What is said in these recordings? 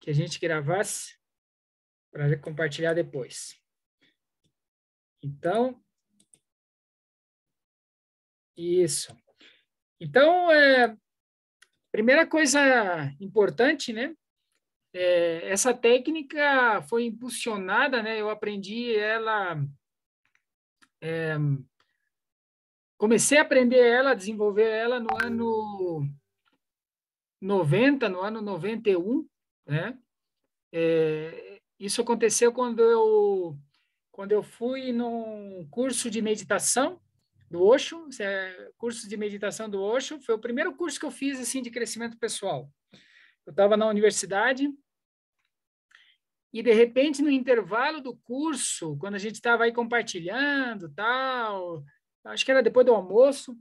que a gente gravasse para compartilhar depois. Então, isso. Então, primeira coisa importante, né? Essa técnica foi impulsionada, né? Eu aprendi ela, comecei a aprender ela, desenvolver ela no ano 90, no ano 91, né? Isso aconteceu quando eu fui num curso de meditação do Osho, curso de meditação do Osho, foi o primeiro curso que eu fiz, assim, de crescimento pessoal. Eu estava na universidade e, de repente, no intervalo do curso, quando a gente estava aí compartilhando, tal, acho que era depois do almoço,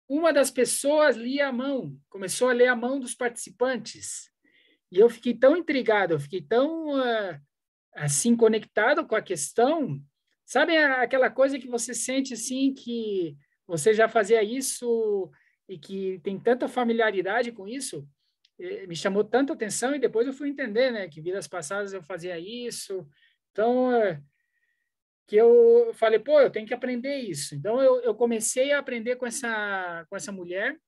uma das pessoas lia a mão, começou a ler a mão dos participantes. E eu fiquei tão intrigado, eu fiquei tão, assim, conectado com a questão. Sabe aquela coisa que você sente, assim, que você já fazia isso e que tem tanta familiaridade com isso? Me chamou tanta atenção e depois eu fui entender, né, que vidas passadas eu fazia isso. Então, que eu falei, pô, eu tenho que aprender isso. Então, eu comecei a aprender com essa mulher.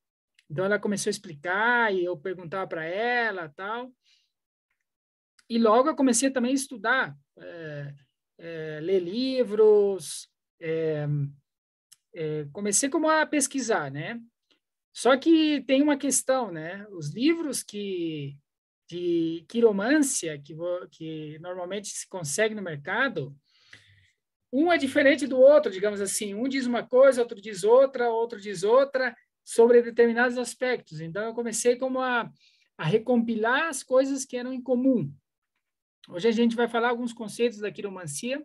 Então, ela começou a explicar e eu perguntava para ela, tal. E logo eu comecei também a estudar, ler livros, comecei como a pesquisar, né? Só que tem uma questão, né? Os livros de quiromância que normalmente se consegue no mercado, um é diferente do outro, digamos assim. Um diz uma coisa, outro diz outra, sobre determinados aspectos. Então, eu comecei como a recompilar as coisas que eram em comum. Hoje a gente vai falar alguns conceitos da quiromancia,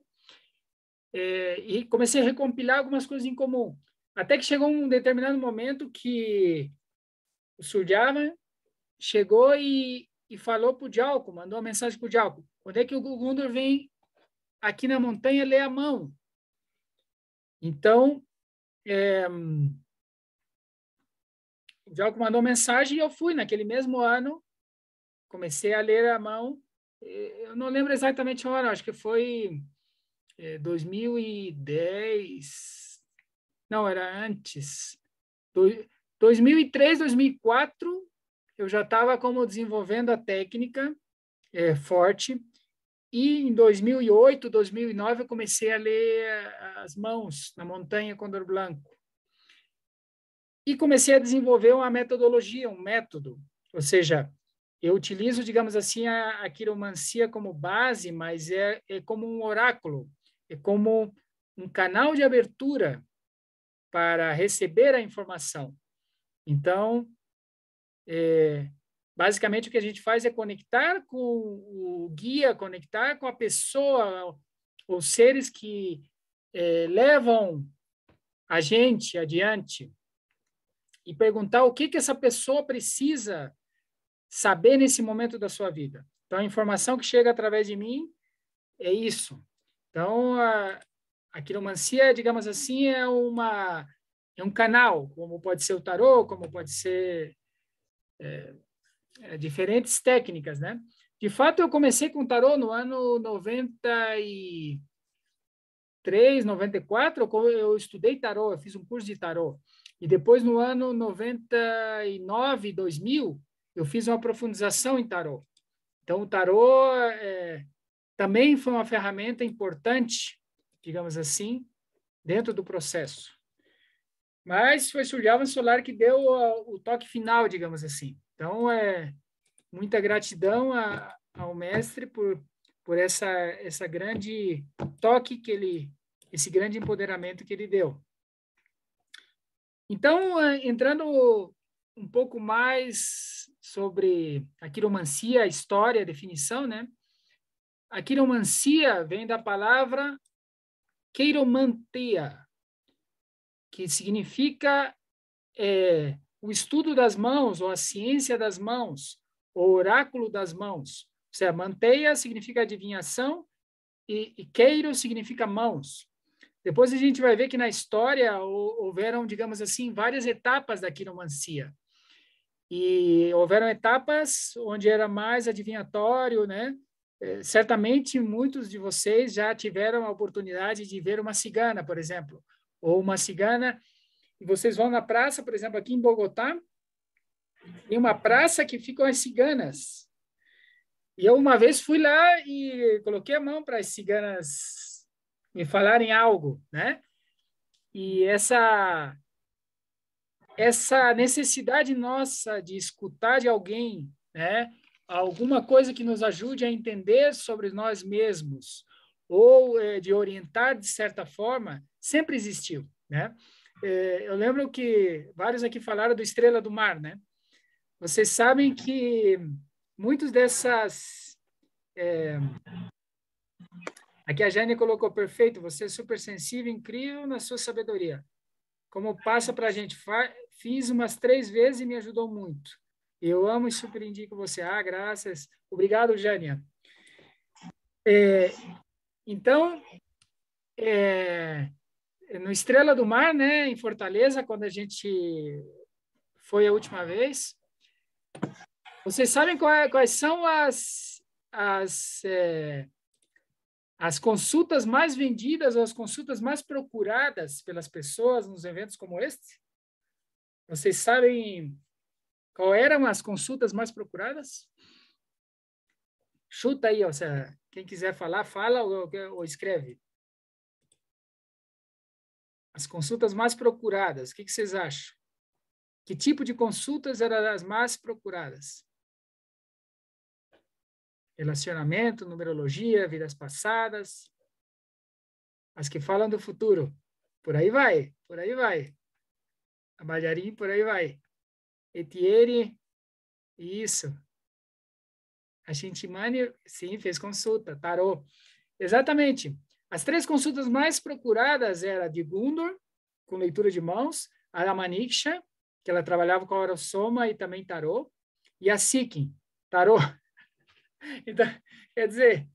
e comecei a recompilar algumas coisas em comum. Até que chegou um determinado momento que o Surjava chegou e falou para o Jalco, mandou uma mensagem para o Jalco: quando é que o Gundor vem aqui na montanha ler a mão? Então, o Jalco mandou mensagem e eu fui. Naquele mesmo ano, comecei a ler a mão. Eu não lembro exatamente a hora, acho que foi 2010. Não, era antes. 2003, 2004, eu já estava como desenvolvendo a técnica forte. E em 2008, 2009, eu comecei a ler as mãos na Montanha Condor Blanco. E comecei a desenvolver uma metodologia, um método. Ou seja, eu utilizo, digamos assim, a quiromancia como base, mas é como um oráculo, é como um canal de abertura para receber a informação. Então, basicamente, o que a gente faz é conectar com o guia, conectar com a pessoa, os seres que levam a gente adiante e perguntar o que essa pessoa precisa saber nesse momento da sua vida. Então, a informação que chega através de mim é isso. Então, a quiromancia, digamos assim, é um canal, como pode ser o tarô, como pode ser diferentes técnicas, né? De fato, eu comecei com tarô no ano 93, 94, eu estudei tarô, eu fiz um curso de tarô. E depois, no ano 99, 2000, eu fiz uma profundização em tarô. Então, o tarô também foi uma ferramenta importante, digamos assim, dentro do processo. Mas foi Surjava Solar que deu o toque final, digamos assim. Então, muita gratidão ao mestre por essa grande toque esse grande empoderamento que ele deu. Então, entrando um pouco mais sobre a quiromancia, a história, a definição, né? A quiromancia vem da palavra queiromantia, que significa o estudo das mãos, ou a ciência das mãos, o oráculo das mãos. Ou seja, manteia significa adivinhação e queiro significa mãos. Depois a gente vai ver que na história houveram, digamos assim, várias etapas da quiromancia. E houveram etapas onde era mais adivinhatório, né? Certamente muitos de vocês já tiveram a oportunidade de ver uma cigana, por exemplo, ou uma cigana, e vocês vão na praça, por exemplo, aqui em Bogotá, tem uma praça que ficam as ciganas. E eu uma vez fui lá e coloquei a mão para as ciganas me falarem algo, né? E essa necessidade nossa de escutar de alguém, né? Alguma coisa que nos ajude a entender sobre nós mesmos ou de orientar de certa forma, sempre existiu, né? Eu lembro que vários aqui falaram do Estrela do Mar, né? Vocês sabem que muitos dessas aqui a Jane colocou perfeito, você é super sensível, incrível na sua sabedoria. Como passa para a gente, fiz umas 3 vezes e me ajudou muito. Eu amo e super indico você. Ah, graças. Obrigado, Jânia. Então, no Estrela do Mar, né, em Fortaleza, quando a gente foi a última vez, vocês sabem quais são as consultas mais vendidas ou as consultas mais procuradas pelas pessoas nos eventos como este? Vocês sabem qual eram as consultas mais procuradas? Chuta aí, ou seja, quem quiser falar, fala ou escreve. As consultas mais procuradas, o que vocês acham? Que tipo de consultas eram as mais procuradas? Relacionamento, numerologia, vidas passadas, as que falam do futuro. Por aí vai, por aí vai. A Bajarim, por aí vai. Etieri, isso. A Shintimani, sim, fez consulta. Tarô. Exatamente. As 3 consultas mais procuradas eram a de Gundor, com leitura de mãos, a Maniksha, que ela trabalhava com a Orosoma e também tarô, e a Sikhin, tarô. Então, quer dizer,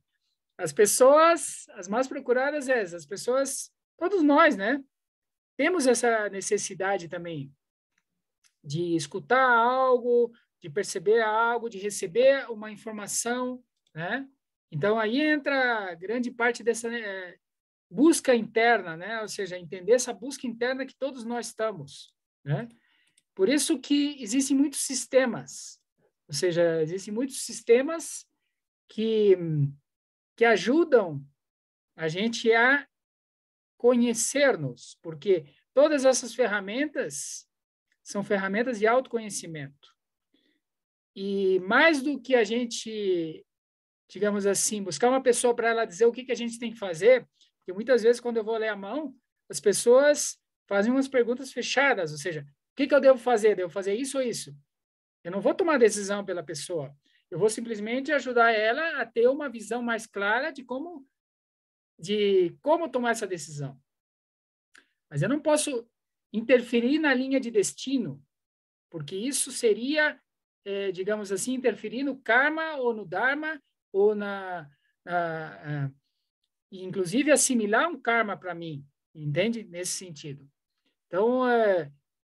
as pessoas, as mais procuradas as pessoas, todos nós, né? Temos essa necessidade também de escutar algo, de perceber algo, de receber uma informação, né? Então, aí entra grande parte dessa busca interna, né? Ou seja, entender essa busca interna que todos nós estamos, né? Por isso que existem muitos sistemas, ou seja, existem muitos sistemas que ajudam a gente a conhecer-nos, porque todas essas ferramentas são ferramentas de autoconhecimento. E mais do que a gente, digamos assim, buscar uma pessoa para ela dizer o que a gente tem que fazer, porque muitas vezes quando eu vou ler a mão, as pessoas fazem umas perguntas fechadas, ou seja, o que eu devo fazer? Devo fazer isso ou isso? Eu não vou tomar decisão pela pessoa. Eu vou simplesmente ajudar ela a ter uma visão mais clara de como tomar essa decisão. Mas eu não posso interferir na linha de destino, porque isso seria, digamos assim, interferir no karma ou no dharma, ou inclusive assimilar um karma para mim, entende? Nesse sentido. Então,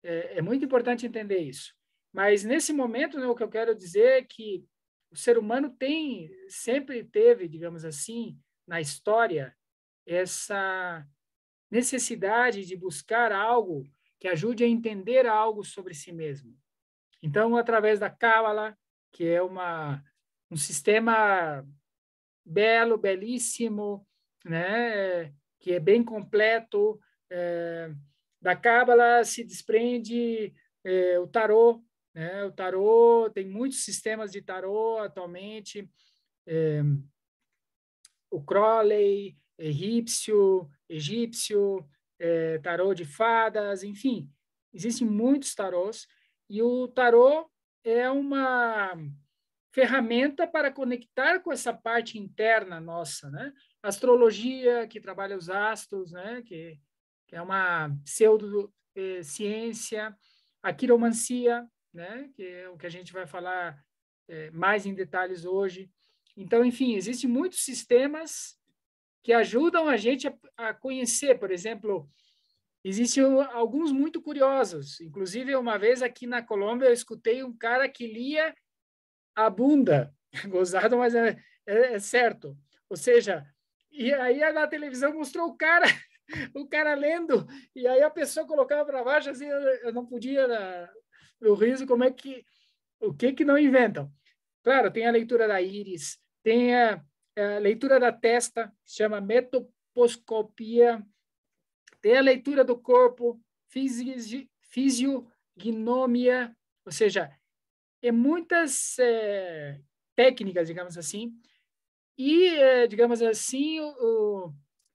é muito importante entender isso. Mas, nesse momento, né, o que eu quero dizer é que o ser humano sempre teve, digamos assim, na história, essa necessidade de buscar algo que ajude a entender algo sobre si mesmo. Então, através da Cábala, que é um sistema belo, belíssimo, né, que é bem completo, da Cábala se desprende o tarô, né? O tarô tem muitos sistemas de tarô atualmente, o Crowley, egípcio, tarô de fadas, enfim, existem muitos tarôs, e o tarô é uma ferramenta para conectar com essa parte interna nossa, né? Astrologia, que trabalha os astros, né? Que é uma pseudociência, a quiromancia, né? Que é o que a gente vai falar mais em detalhes hoje. Então, enfim, existem muitos sistemas que ajudam a gente a conhecer, por exemplo, Existem alguns muito curiosos. Inclusive, uma vez aqui na Colômbia, eu escutei um cara que lia a bunda. Gozado, mas é certo. Ou seja, e aí na televisão mostrou o cara lendo, e aí a pessoa colocava para baixo, assim, eu não podia, o riso, como é que, o que não inventam? Claro, tem a leitura da íris, tem a leitura da testa, que se chama metoposcopia, tem a leitura do corpo, fisiognomia, ou seja, é muitas técnicas, digamos assim, e, digamos assim,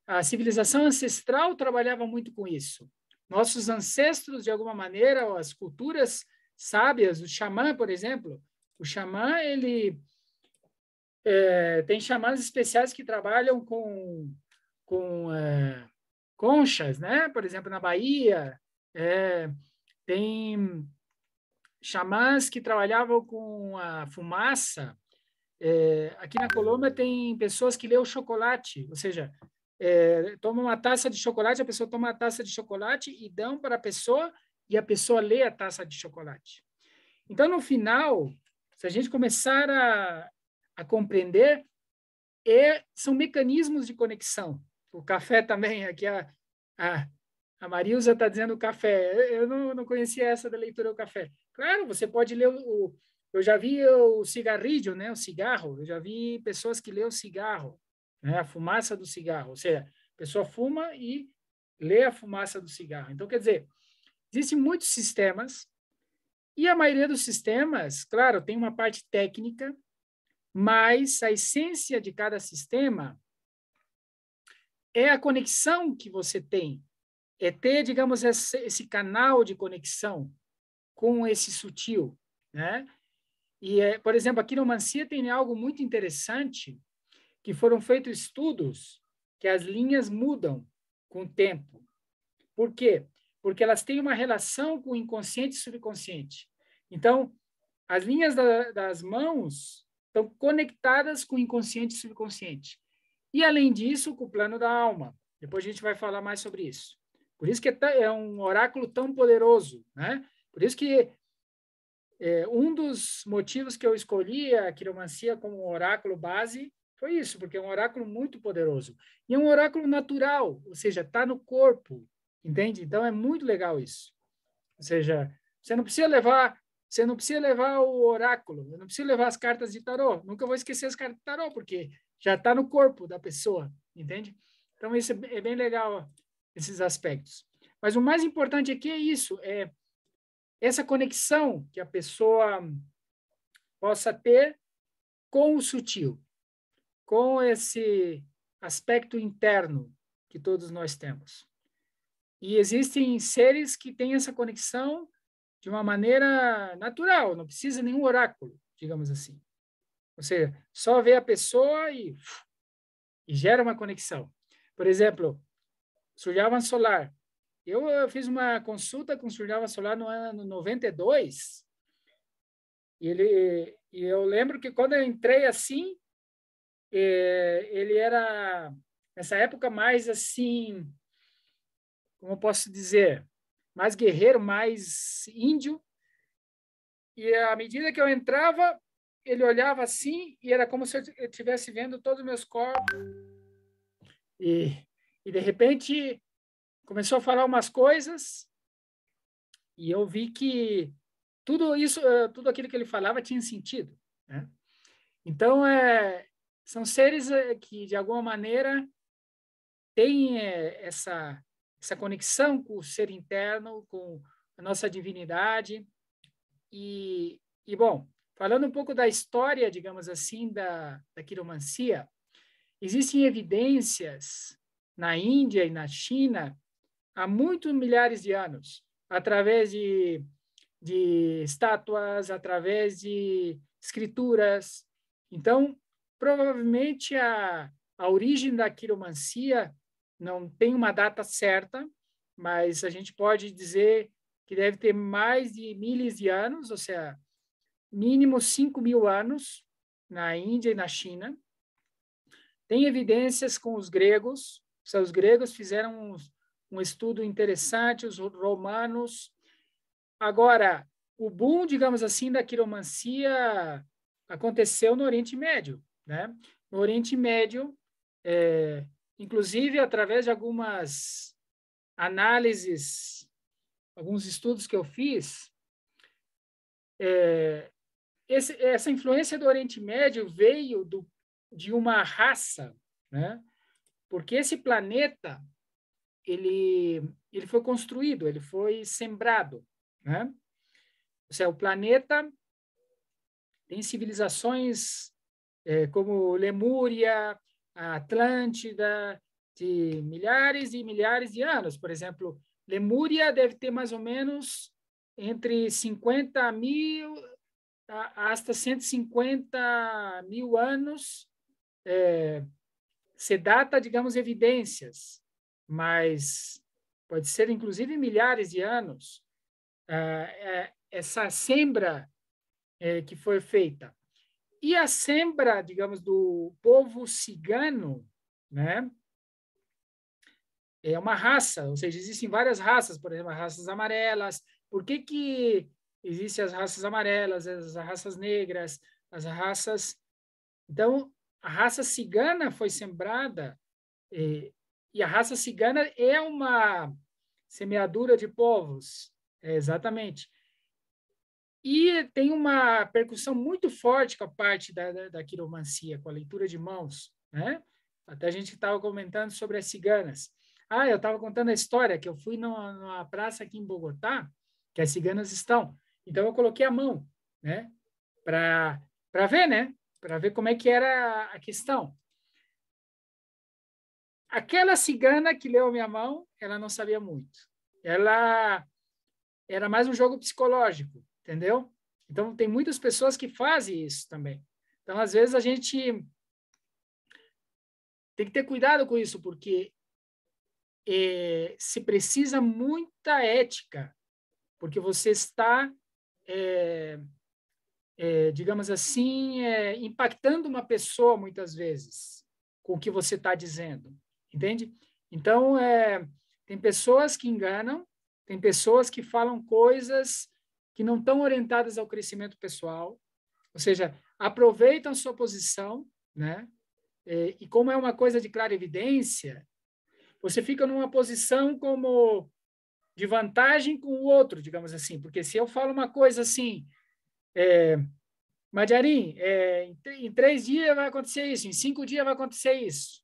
a civilização ancestral trabalhava muito com isso. Nossos ancestros, de alguma maneira, ou as culturas sábias, o xamã, por exemplo, o xamã, ele tem xamãs especiais que trabalham com conchas, né? Por exemplo, na Bahia, tem xamãs que trabalhavam com a fumaça. Aqui na Colômbia tem pessoas que lêem o chocolate, ou seja, toma uma taça de chocolate, a pessoa toma uma taça de chocolate e dão para a pessoa e a pessoa lê a taça de chocolate. Então, no final, se a gente começar a compreender, são mecanismos de conexão. O café também, aqui a Marilza está dizendo café. Eu não conhecia essa da leitura do café. Claro, você pode ler eu já vi o cigarrillo, né, o cigarro. Eu já vi pessoas que lêem o cigarro, né, a fumaça do cigarro. Ou seja, a pessoa fuma e lê a fumaça do cigarro. Então, quer dizer, existem muitos sistemas e a maioria dos sistemas, claro, tem uma parte técnica, mas a essência de cada sistema é a conexão que você tem. É ter, digamos, esse canal de conexão com esse sutil, né? E, por exemplo, a quiromancia tem algo muito interessante, que foram feitos estudos que as linhas mudam com o tempo. Por quê? Porque elas têm uma relação com o inconsciente e subconsciente. Então, as linhas das mãos estão conectadas com o inconsciente e subconsciente. E, além disso, com o plano da alma. Depois a gente vai falar mais sobre isso. Por isso que é um oráculo tão poderoso, né? Por isso que um dos motivos que eu escolhi a quiromancia como um oráculo base foi isso, porque é um oráculo muito poderoso. E é um oráculo natural, ou seja, está no corpo, entende? Então, é muito legal isso. Ou seja, você não precisa levar o oráculo, não precisa levar as cartas de tarô. Nunca vou esquecer as cartas de tarô, porque já está no corpo da pessoa, entende? Então, isso é bem legal, esses aspectos. Mas o mais importante aqui é isso, é essa conexão que a pessoa possa ter com o sutil, com esse aspecto interno que todos nós temos. E existem seres que têm essa conexão de uma maneira natural, não precisa nenhum oráculo, digamos assim. Ou seja, só vê a pessoa e gera uma conexão. Por exemplo, Suryavan Solar. Eu fiz uma consulta com Suryavan Solar no ano 92, e eu lembro que quando eu entrei assim, ele era, nessa época, mais assim, como eu posso dizer, mais guerreiro, mais índio. E à medida que eu entrava, ele olhava assim e era como se eu estivesse vendo todos os meus corpos. E de repente, começou a falar umas coisas e eu vi que tudo isso, tudo aquilo que ele falava tinha sentido, né? Então, são seres que, de alguma maneira, têm essa conexão com o ser interno, com a nossa divinidade. Bom, falando um pouco da história, digamos assim, da quiromancia, existem evidências na Índia e na China há muitos milhares de anos, através de estátuas, através de escrituras. Então, provavelmente a origem da quiromancia não tem uma data certa, mas a gente pode dizer que deve ter mais de milhares de anos, ou seja, mínimo 5.000 anos na Índia e na China. Tem evidências com os gregos. Os gregos fizeram um estudo interessante, os romanos. Agora, o boom, digamos assim, da quiromancia aconteceu no Oriente Médio, né? No Oriente Médio, inclusive através de algumas análises, alguns estudos que eu fiz, essa influência do Oriente Médio veio de uma raça, né? Porque esse planeta ele foi construído, ele foi sembrado, né? Ou seja, o planeta tem civilizações como Lemúria, a Atlântida, de milhares e milhares de anos. Por exemplo, Lemúria deve ter mais ou menos entre 50 mil hasta 150 mil anos. Se data, digamos, evidências, mas pode ser inclusive milhares de anos. Essa sembra que foi feita. E a sembra, digamos, do povo cigano, né? É uma raça, ou seja, existem várias raças, por exemplo, as raças amarelas. Por que existem as raças amarelas, as raças negras, as raças... Então, a raça cigana foi sembrada, e a raça cigana é uma semeadura de povos, exatamente. E tem uma percussão muito forte com a parte da quiromancia, com a leitura de mãos, né? Até a gente estava comentando sobre as ciganas. Eu estava contando a história que eu fui numa praça aqui em Bogotá, que as ciganas estão. Então, eu coloquei a mão, né? Para ver, né? Para ver como é que era a questão. Aquela cigana que leu a minha mão, ela não sabia muito. Ela era mais um jogo psicológico, entendeu? Então, tem muitas pessoas que fazem isso também. Então, às vezes, a gente tem que ter cuidado com isso, porque se precisa muita ética, porque você está, digamos assim, impactando uma pessoa, muitas vezes, com o que você está dizendo, entende? Então, tem pessoas que enganam, tem pessoas que falam coisas que não estão orientadas ao crescimento pessoal, ou seja, aproveitam sua posição, né? E como é uma coisa de clara evidência, você fica numa posição como de vantagem com o outro, digamos assim, porque se eu falo uma coisa assim, Madiarim, em 3 dias vai acontecer isso, em 5 dias vai acontecer isso.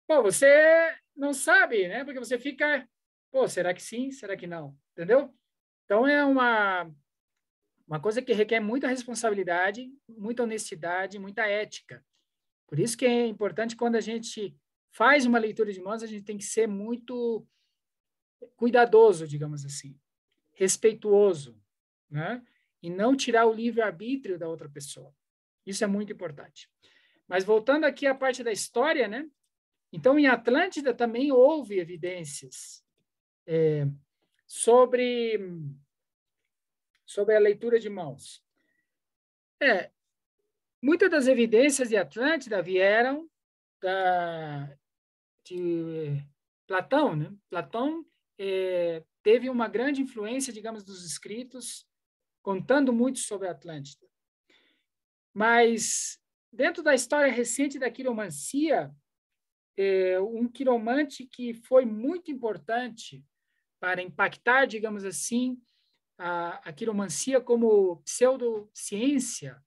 Pô, você não sabe, né? Porque você fica, pô, será que sim? Será que não? Entendeu? Então, é uma coisa que requer muita responsabilidade, muita honestidade, muita ética. Por isso que é importante, quando a gente faz uma leitura de mãos, a gente tem que ser muito cuidadoso, digamos assim, respeituoso, né? E não tirar o livre-arbítrio da outra pessoa. Isso é muito importante. Mas voltando aqui à parte da história, né? Então, em Atlântida também houve evidências sobre a leitura de mãos. Muitas das evidências de Atlântida vieram de Platão, né? Platão teve uma grande influência, digamos, dos escritos, contando muito sobre a Atlântida. Mas, dentro da história recente da quiromancia, um quiromante que foi muito importante para impactar, digamos assim, a quiromancia como pseudociência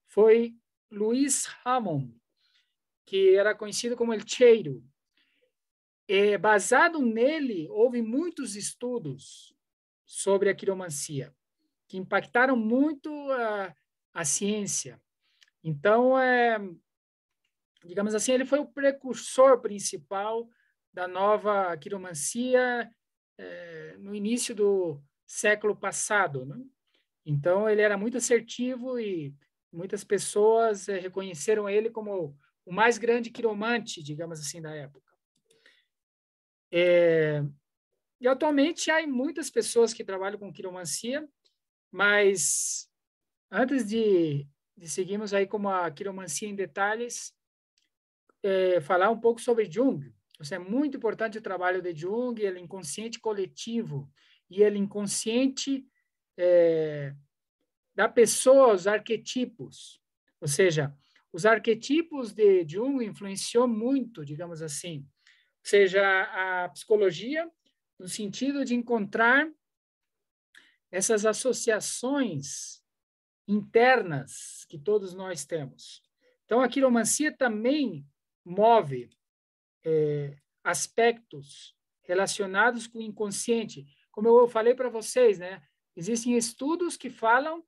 foi Luiz Hammond, que era conhecido como El Cheiro. Baseado nele, houve muitos estudos sobre a quiromancia, que impactaram muito a ciência. Então, digamos assim, ele foi o precursor principal da nova quiromancia no início do século passado, né? Então, ele era muito assertivo e muitas pessoas reconheceram ele como o mais grande quiromante, digamos assim, da época. E atualmente há muitas pessoas que trabalham com quiromancia, mas antes de seguirmos aí com a quiromancia em detalhes, falar um pouco sobre Jung. Isso é muito importante o trabalho de Jung, ele inconsciente coletivo e ele inconsciente da pessoa, os arquetipos. Ou seja, os arquetipos de Jung influenciou muito, digamos assim, ou seja, a psicologia no sentido de encontrar essas associações internas que todos nós temos. Então, a quiromancia também move aspectos relacionados com o inconsciente. Como eu falei para vocês, né? Existem estudos que falam,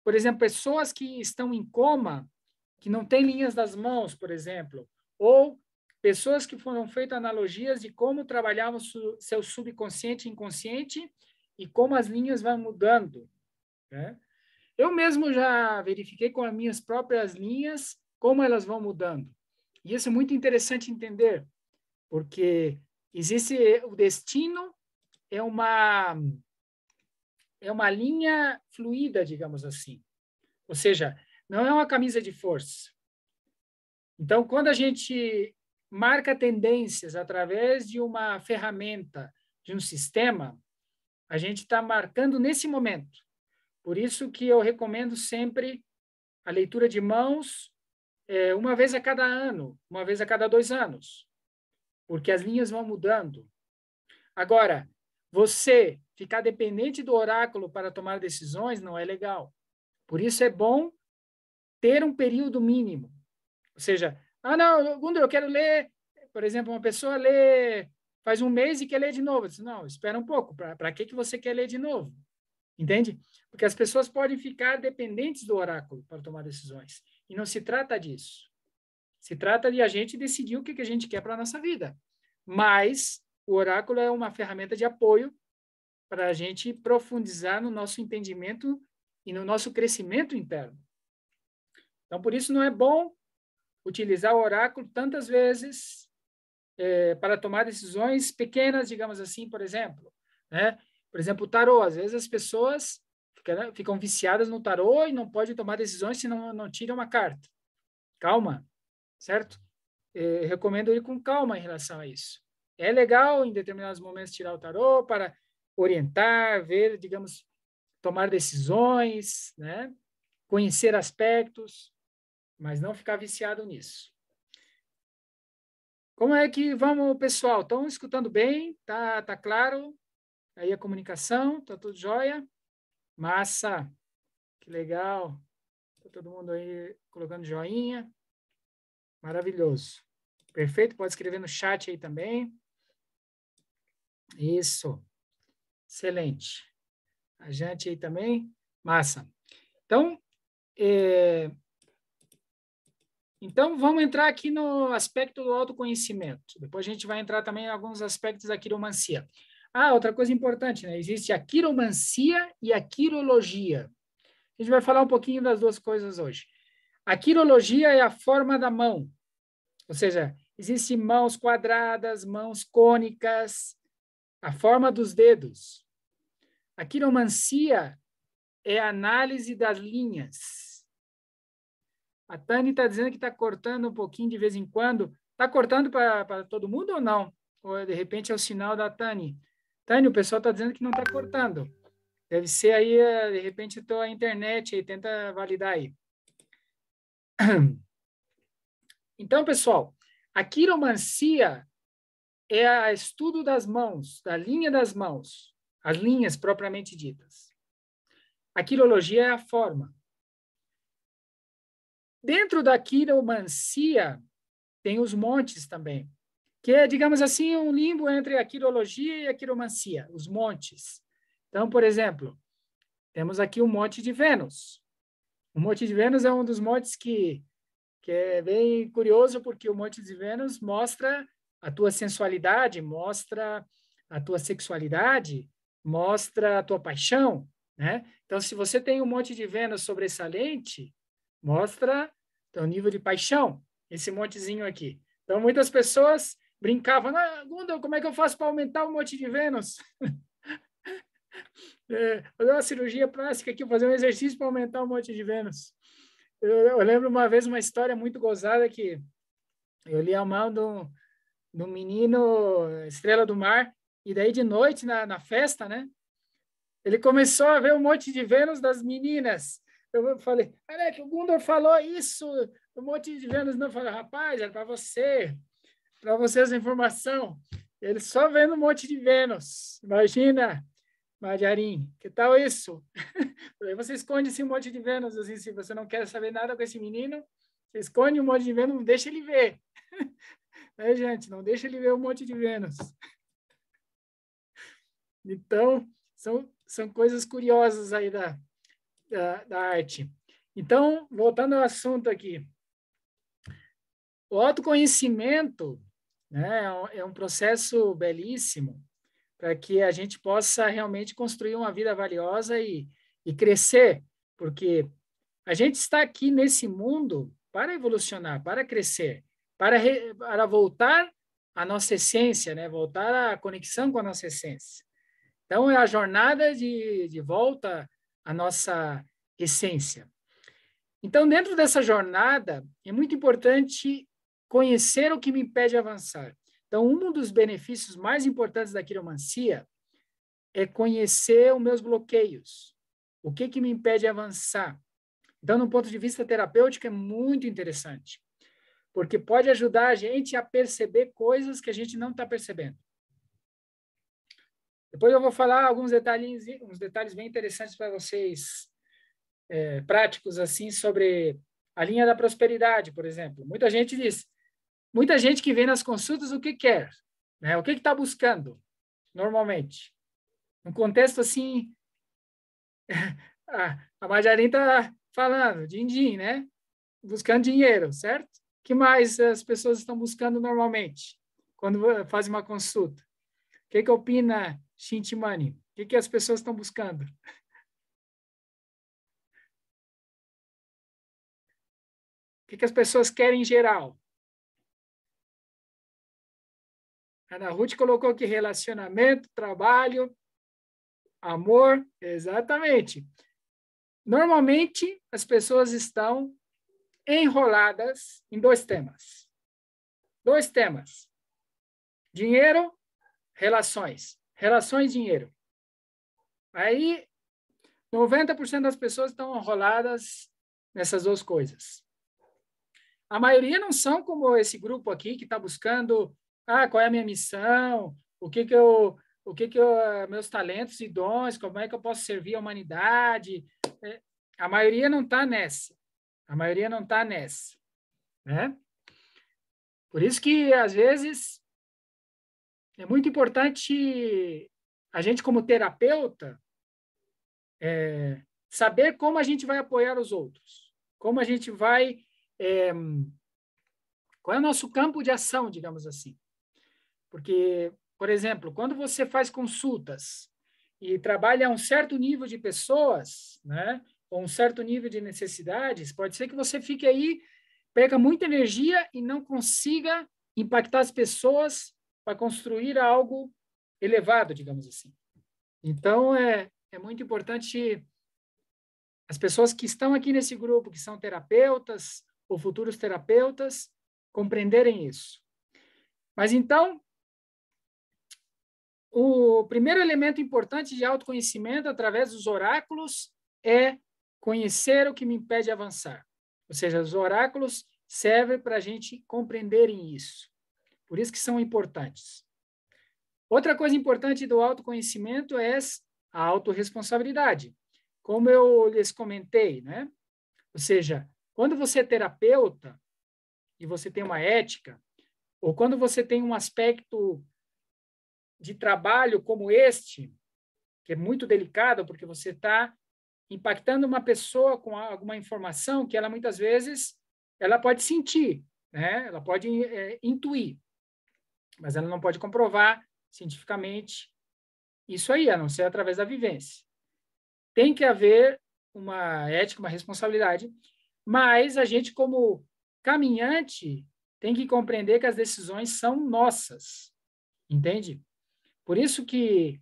por exemplo, pessoas que estão em coma, que não têm linhas das mãos, por exemplo, ou pessoas que foram feitas analogias de como trabalhava o seu subconsciente e inconsciente e como as linhas vão mudando, né? Eu mesmo já verifiquei com as minhas próprias linhas como elas vão mudando. E isso é muito interessante entender, porque existe o destino, é uma linha fluida, digamos assim. Ou seja, não é uma camisa de força. Então, quando a gente marca tendências através de uma ferramenta, de um sistema, a gente está marcando nesse momento. Por isso que eu recomendo sempre a leitura de mãos uma vez a cada ano, uma vez a cada 2 anos, porque as linhas vão mudando. Agora, você ficar dependente do oráculo para tomar decisões não é legal. Por isso é bom ter um período mínimo. Ou seja, não, Gundra, eu quero ler, por exemplo, uma pessoa lê faz um mês e quer ler de novo. Eu disse, não, espera um pouco, para que você quer ler de novo? Entende? Porque as pessoas podem ficar dependentes do oráculo para tomar decisões. E não se trata disso. Se trata de a gente decidir o que a gente quer para a nossa vida. Mas o oráculo é uma ferramenta de apoio para a gente profundizar no nosso entendimento e no nosso crescimento interno. Então, por isso não é bom utilizar o oráculo tantas vezes para tomar decisões pequenas, digamos assim, por exemplo, né? Por exemplo, o tarô. Às vezes as pessoas ficam viciadas no tarô e não podem tomar decisões se não tiram uma carta. Calma, certo? Recomendo ir com calma em relação a isso. É legal, em determinados momentos, tirar o tarô para orientar, ver, digamos, tomar decisões, né? Conhecer aspectos, mas não ficar viciado nisso. Como é que vamos, pessoal? Estão escutando bem? Tá claro? Aí a comunicação, tá tudo jóia? Massa! Que legal! Tá todo mundo aí colocando joinha. Maravilhoso. Perfeito? Pode escrever no chat aí também. Isso. Excelente. A gente aí também. Massa. Então, vamos entrar aqui no aspecto do autoconhecimento. Depois a gente vai entrar também em alguns aspectos da quiromancia. Outra coisa importante, né? Existe a quiromancia e a quirologia. A gente vai falar um pouquinho das duas coisas hoje. A quirologia é a forma da mão. Ou seja, existem mãos quadradas, mãos cônicas, a forma dos dedos. A quiromancia é a análise das linhas. A Tani está dizendo que está cortando um pouquinho de vez em quando. Está cortando para todo mundo ou não? Ou, de repente, é o sinal da Tani? Tani, o pessoal está dizendo que não está cortando. Deve ser aí, de repente, a internet aí. Tenta validar aí. Então, pessoal, a quiromancia é o estudo das mãos, da linha das mãos. As linhas propriamente ditas. A quirologia é a forma. Dentro da quiromancia, tem os montes também, que é, digamos assim, um limbo entre a quirologia e a quiromancia, os montes. Então, por exemplo, temos aqui o Monte de Vênus. O Monte de Vênus é um dos montes que é bem curioso, porque o Monte de Vênus mostra a tua sensualidade, mostra a tua sexualidade, mostra a tua paixão, né? Então, se você tem um Monte de Vênus sobressalente, mostra teu nível de paixão, esse montezinho aqui. Então, muitas pessoas brincavam, Gundel, como é que eu faço para aumentar o Monte de Vênus? Fazer uma cirurgia plástica aqui, fazer um exercício para aumentar o Monte de Vênus. Eu lembro uma vez uma história muito gozada que eu li a mão no menino Estrela do Mar, e daí de noite, na festa, né? Ele começou a ver um monte de Vênus das meninas. Eu falei, olha que o Gundor falou isso, um monte de Vênus. Não, eu falei, rapaz, é para você essa informação. Ele só vendo um monte de Vênus. Imagina, Majarim, que tal isso? Aí você esconde esse monte de Vênus, assim, se você não quer saber nada com esse menino, você esconde um monte de Vênus, não deixa ele ver. Né, gente? Não deixa ele ver um monte de Vênus. Então, são coisas curiosas aí da arte. Então, voltando ao assunto aqui, o autoconhecimento, né, é um processo belíssimo para que a gente possa realmente construir uma vida valiosa e crescer, porque a gente está aqui nesse mundo para evolucionar, para crescer, para voltar à nossa essência, né, voltar à conexão com a nossa essência. Então, é a jornada de volta à nossa essência. Então, dentro dessa jornada, é muito importante conhecer o que me impede de avançar. Então, um dos benefícios mais importantes da quiromancia é conhecer os meus bloqueios. O que me impede de avançar? Então, no ponto de vista terapêutico, é muito interessante, porque pode ajudar a gente a perceber coisas que a gente não está percebendo. Depois eu vou falar alguns detalhes, uns detalhes bem interessantes para vocês, práticos, assim, sobre a linha da prosperidade, por exemplo. Muita gente que vem nas consultas, o que quer? Né? O que está buscando, normalmente? No contexto, assim, a Majarim está falando, din-din, né? Buscando dinheiro, certo? O que mais as pessoas estão buscando normalmente, quando fazem uma consulta? O que opina Shintimani? O que as pessoas estão buscando? O que as pessoas querem em geral? A Ana Ruth colocou aqui relacionamento, trabalho, amor, exatamente. Normalmente, as pessoas estão enroladas em dois temas. Dois temas. Dinheiro, relações. Relações, dinheiro. Aí, 90% das pessoas estão enroladas nessas duas coisas. A maioria não são como esse grupo aqui que está buscando, qual é a minha missão, meus talentos e dons, como é que eu posso servir a humanidade. A maioria não está nessa. A maioria não está nessa, né? Por isso que, às vezes, é muito importante a gente, como terapeuta, saber como a gente vai apoiar os outros, como a gente vai... qual é o nosso campo de ação, digamos assim. Porque, por exemplo, quando você faz consultas e trabalha um certo nível de pessoas, né, ou um certo nível de necessidades, pode ser que você fique aí, perca muita energia e não consiga impactar as pessoas para construir algo elevado, digamos assim. Então, é muito importante as pessoas que estão aqui nesse grupo, que são terapeutas ou futuros terapeutas, compreenderem isso. Mas, então, o primeiro elemento importante de autoconhecimento através dos oráculos é conhecer o que me impede de avançar. Ou seja, os oráculos servem para a gente compreenderem isso. Por isso que são importantes. Outra coisa importante do autoconhecimento é a autorresponsabilidade. Como eu lhes comentei, né? Ou seja, quando você é terapeuta e você tem uma ética, ou quando você tem um aspecto de trabalho como este, que é muito delicado, porque você está impactando uma pessoa com alguma informação que ela, muitas vezes, ela pode sentir, né? Ela pode intuir, mas ela não pode comprovar cientificamente isso aí, a não ser através da vivência. Tem que haver uma ética, uma responsabilidade, mas a gente, como caminhante, tem que compreender que as decisões são nossas, entende? Por isso que,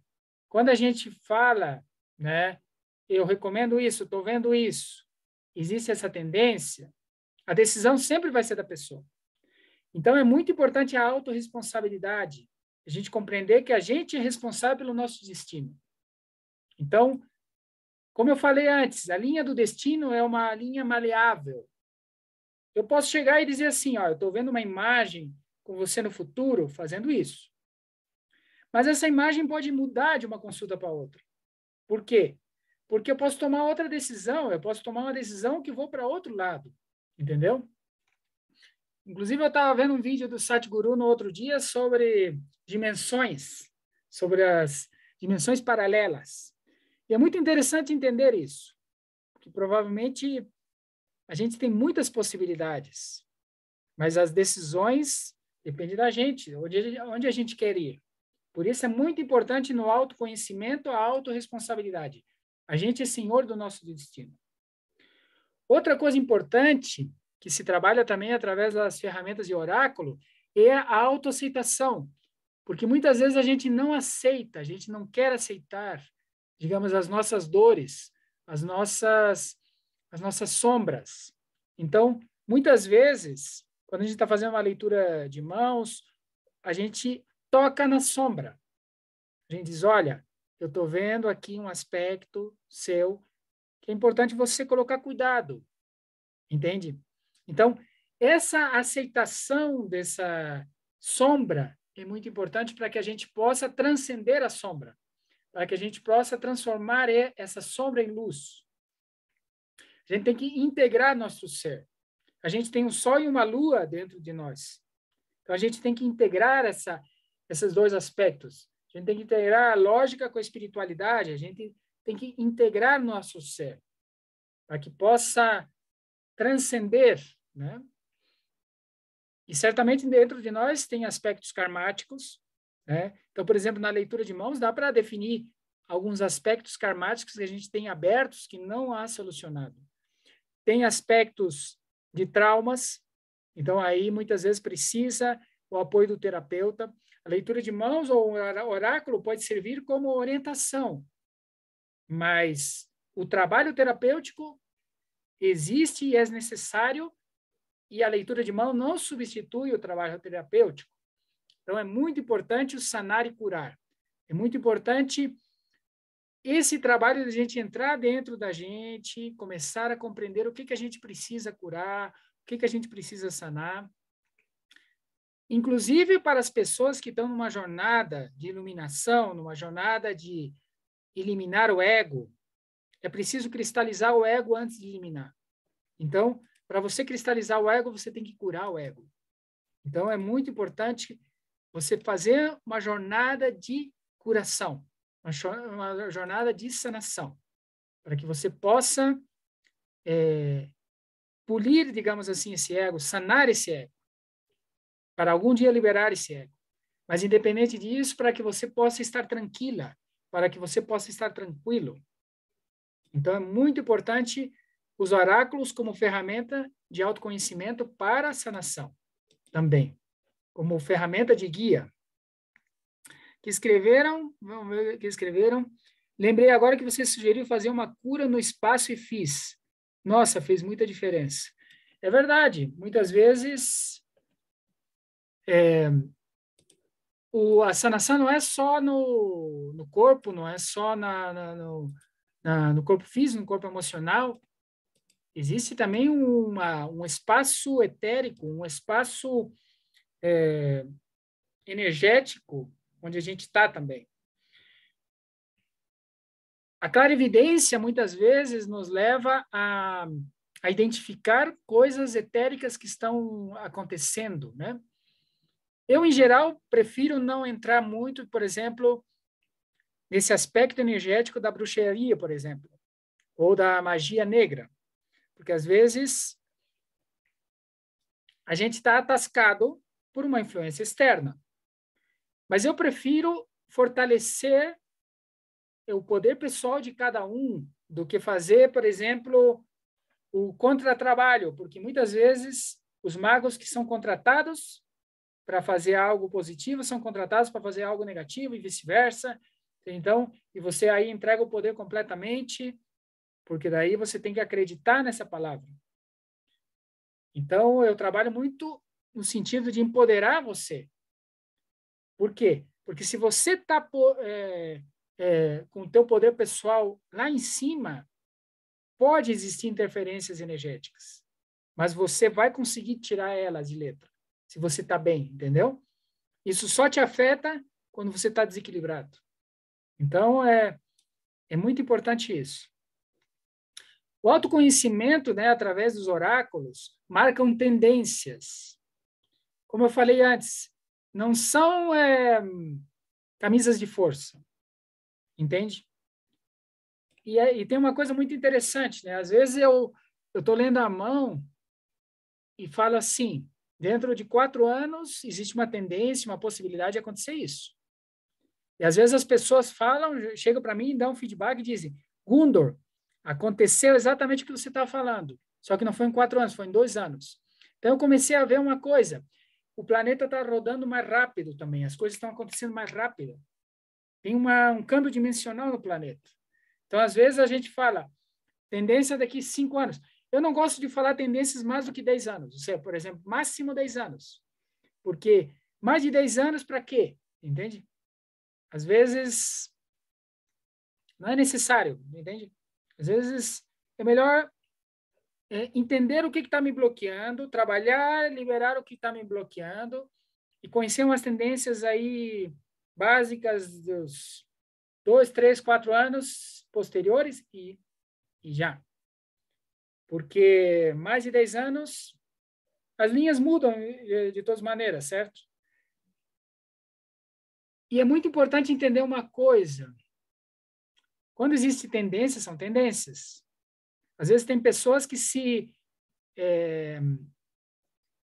quando a gente fala, né, eu recomendo isso, estou vendo isso, existe essa tendência, a decisão sempre vai ser da pessoa. Então, é muito importante a autorresponsabilidade, a gente compreender que a gente é responsável pelo nosso destino. Então, como eu falei antes, a linha do destino é uma linha maleável. Eu posso chegar e dizer assim, ó, eu estou vendo uma imagem com você no futuro fazendo isso. Mas essa imagem pode mudar de uma consulta para outra. Por quê? Porque eu posso tomar outra decisão, eu posso tomar uma decisão que vou para outro lado, entendeu? Inclusive, eu estava vendo um vídeo do Satguru no outro dia sobre dimensões, sobre as dimensões paralelas. E é muito interessante entender isso, porque provavelmente a gente tem muitas possibilidades, mas as decisões dependem da gente, onde a gente quer ir. Por isso é muito importante no autoconhecimento a autorresponsabilidade. A gente é senhor do nosso destino. Outra coisa importante que se trabalha também através das ferramentas de oráculo é a autoaceitação, porque muitas vezes a gente não aceita, a gente não quer aceitar, digamos, as nossas dores, as nossas sombras. Então, muitas vezes, quando a gente está fazendo uma leitura de mãos, a gente toca na sombra. A gente diz, olha, eu estou vendo aqui um aspecto seu que é importante você colocar cuidado, entende? Então, essa aceitação dessa sombra é muito importante para que a gente possa transcender a sombra, para que a gente possa transformar essa sombra em luz. A gente tem que integrar nosso ser. A gente tem um sol e uma lua dentro de nós. Então, a gente tem que integrar esses dois aspectos. A gente tem que integrar a lógica com a espiritualidade. A gente tem que integrar nosso ser para que possa transcender, né? E certamente dentro de nós tem aspectos karmáticos, né? Então, por exemplo, na leitura de mãos dá para definir alguns aspectos karmáticos que a gente tem abertos que não há solucionado. Tem aspectos de traumas, então aí muitas vezes precisa o apoio do terapeuta. A leitura de mãos ou o oráculo pode servir como orientação, mas o trabalho terapêutico existe e é necessário, e a leitura de mão não substitui o trabalho terapêutico. Então, é muito importante o sanar e curar. É muito importante esse trabalho de a gente entrar dentro da gente, começar a compreender o que a gente precisa curar, o que a gente precisa sanar. Inclusive para as pessoas que estão numa jornada de iluminação, numa jornada de eliminar o ego, é preciso cristalizar o ego antes de eliminar. Então, para você cristalizar o ego, você tem que curar o ego. Então, é muito importante você fazer uma jornada de curação, uma jornada de sanação, para que você possa polir, digamos assim, esse ego, sanar esse ego, para algum dia liberar esse ego. Mas, independente disso, para que você possa estar tranquila, para que você possa estar tranquilo. Então, é muito importante os oráculos como ferramenta de autoconhecimento para a sanação também, como ferramenta de guia. Vamos ver o que escreveram. Lembrei agora que você sugeriu fazer uma cura no espaço e fiz. Nossa, fez muita diferença. É verdade, muitas vezes a sanação não é só no corpo, não é só no corpo físico, no corpo emocional. Existe também um espaço etérico, um espaço energético, onde a gente está também. A clarividência, muitas vezes, nos leva a identificar coisas etéricas que estão acontecendo, né? Eu, em geral, prefiro não entrar muito, por exemplo, nesse aspecto energético da bruxaria, por exemplo, ou da magia negra, porque, às vezes, a gente está atascado por uma influência externa. Mas eu prefiro fortalecer o poder pessoal de cada um do que fazer, por exemplo, o contratrabalho, porque muitas vezes os magos que são contratados para fazer algo positivo são contratados para fazer algo negativo e vice-versa. Então, e você aí entrega o poder completamente, porque daí você tem que acreditar nessa palavra. Então, eu trabalho muito no sentido de empoderar você. Por quê? Porque se você está com o teu poder pessoal lá em cima, pode existir interferências energéticas, mas você vai conseguir tirar elas de letra, se você está bem, entendeu? Isso só te afeta quando você está desequilibrado. Então, é muito importante isso. O autoconhecimento, né, através dos oráculos, marcam tendências. Como eu falei antes, não são camisas de força, entende? E tem uma coisa muito interessante, né? Às vezes eu estou lendo a mão e falo assim, dentro de 4 anos existe uma tendência, uma possibilidade de acontecer isso. E às vezes as pessoas falam, chegam para mim e dão um feedback e dizem, Gundor, aconteceu exatamente o que você está falando, só que não foi em 4 anos, foi em 2 anos. Então eu comecei a ver uma coisa, o planeta está rodando mais rápido também, as coisas estão acontecendo mais rápido. Tem um câmbio dimensional no planeta. Então, às vezes, a gente fala tendência daqui 5 anos. Eu não gosto de falar tendências mais do que 10 anos. Ou seja, por exemplo, máximo 10 anos. Porque mais de 10 anos, para quê? Entende? Às vezes, não é necessário, entende? Às vezes, é melhor entender o que está me bloqueando, trabalhar, liberar o que está me bloqueando e conhecer umas tendências aí básicas dos 2, 3, 4 anos posteriores e já. Porque mais de 10 anos, as linhas mudam de todas maneiras, certo? E é muito importante entender uma coisa. Quando existe tendências, são tendências. Às vezes tem pessoas que se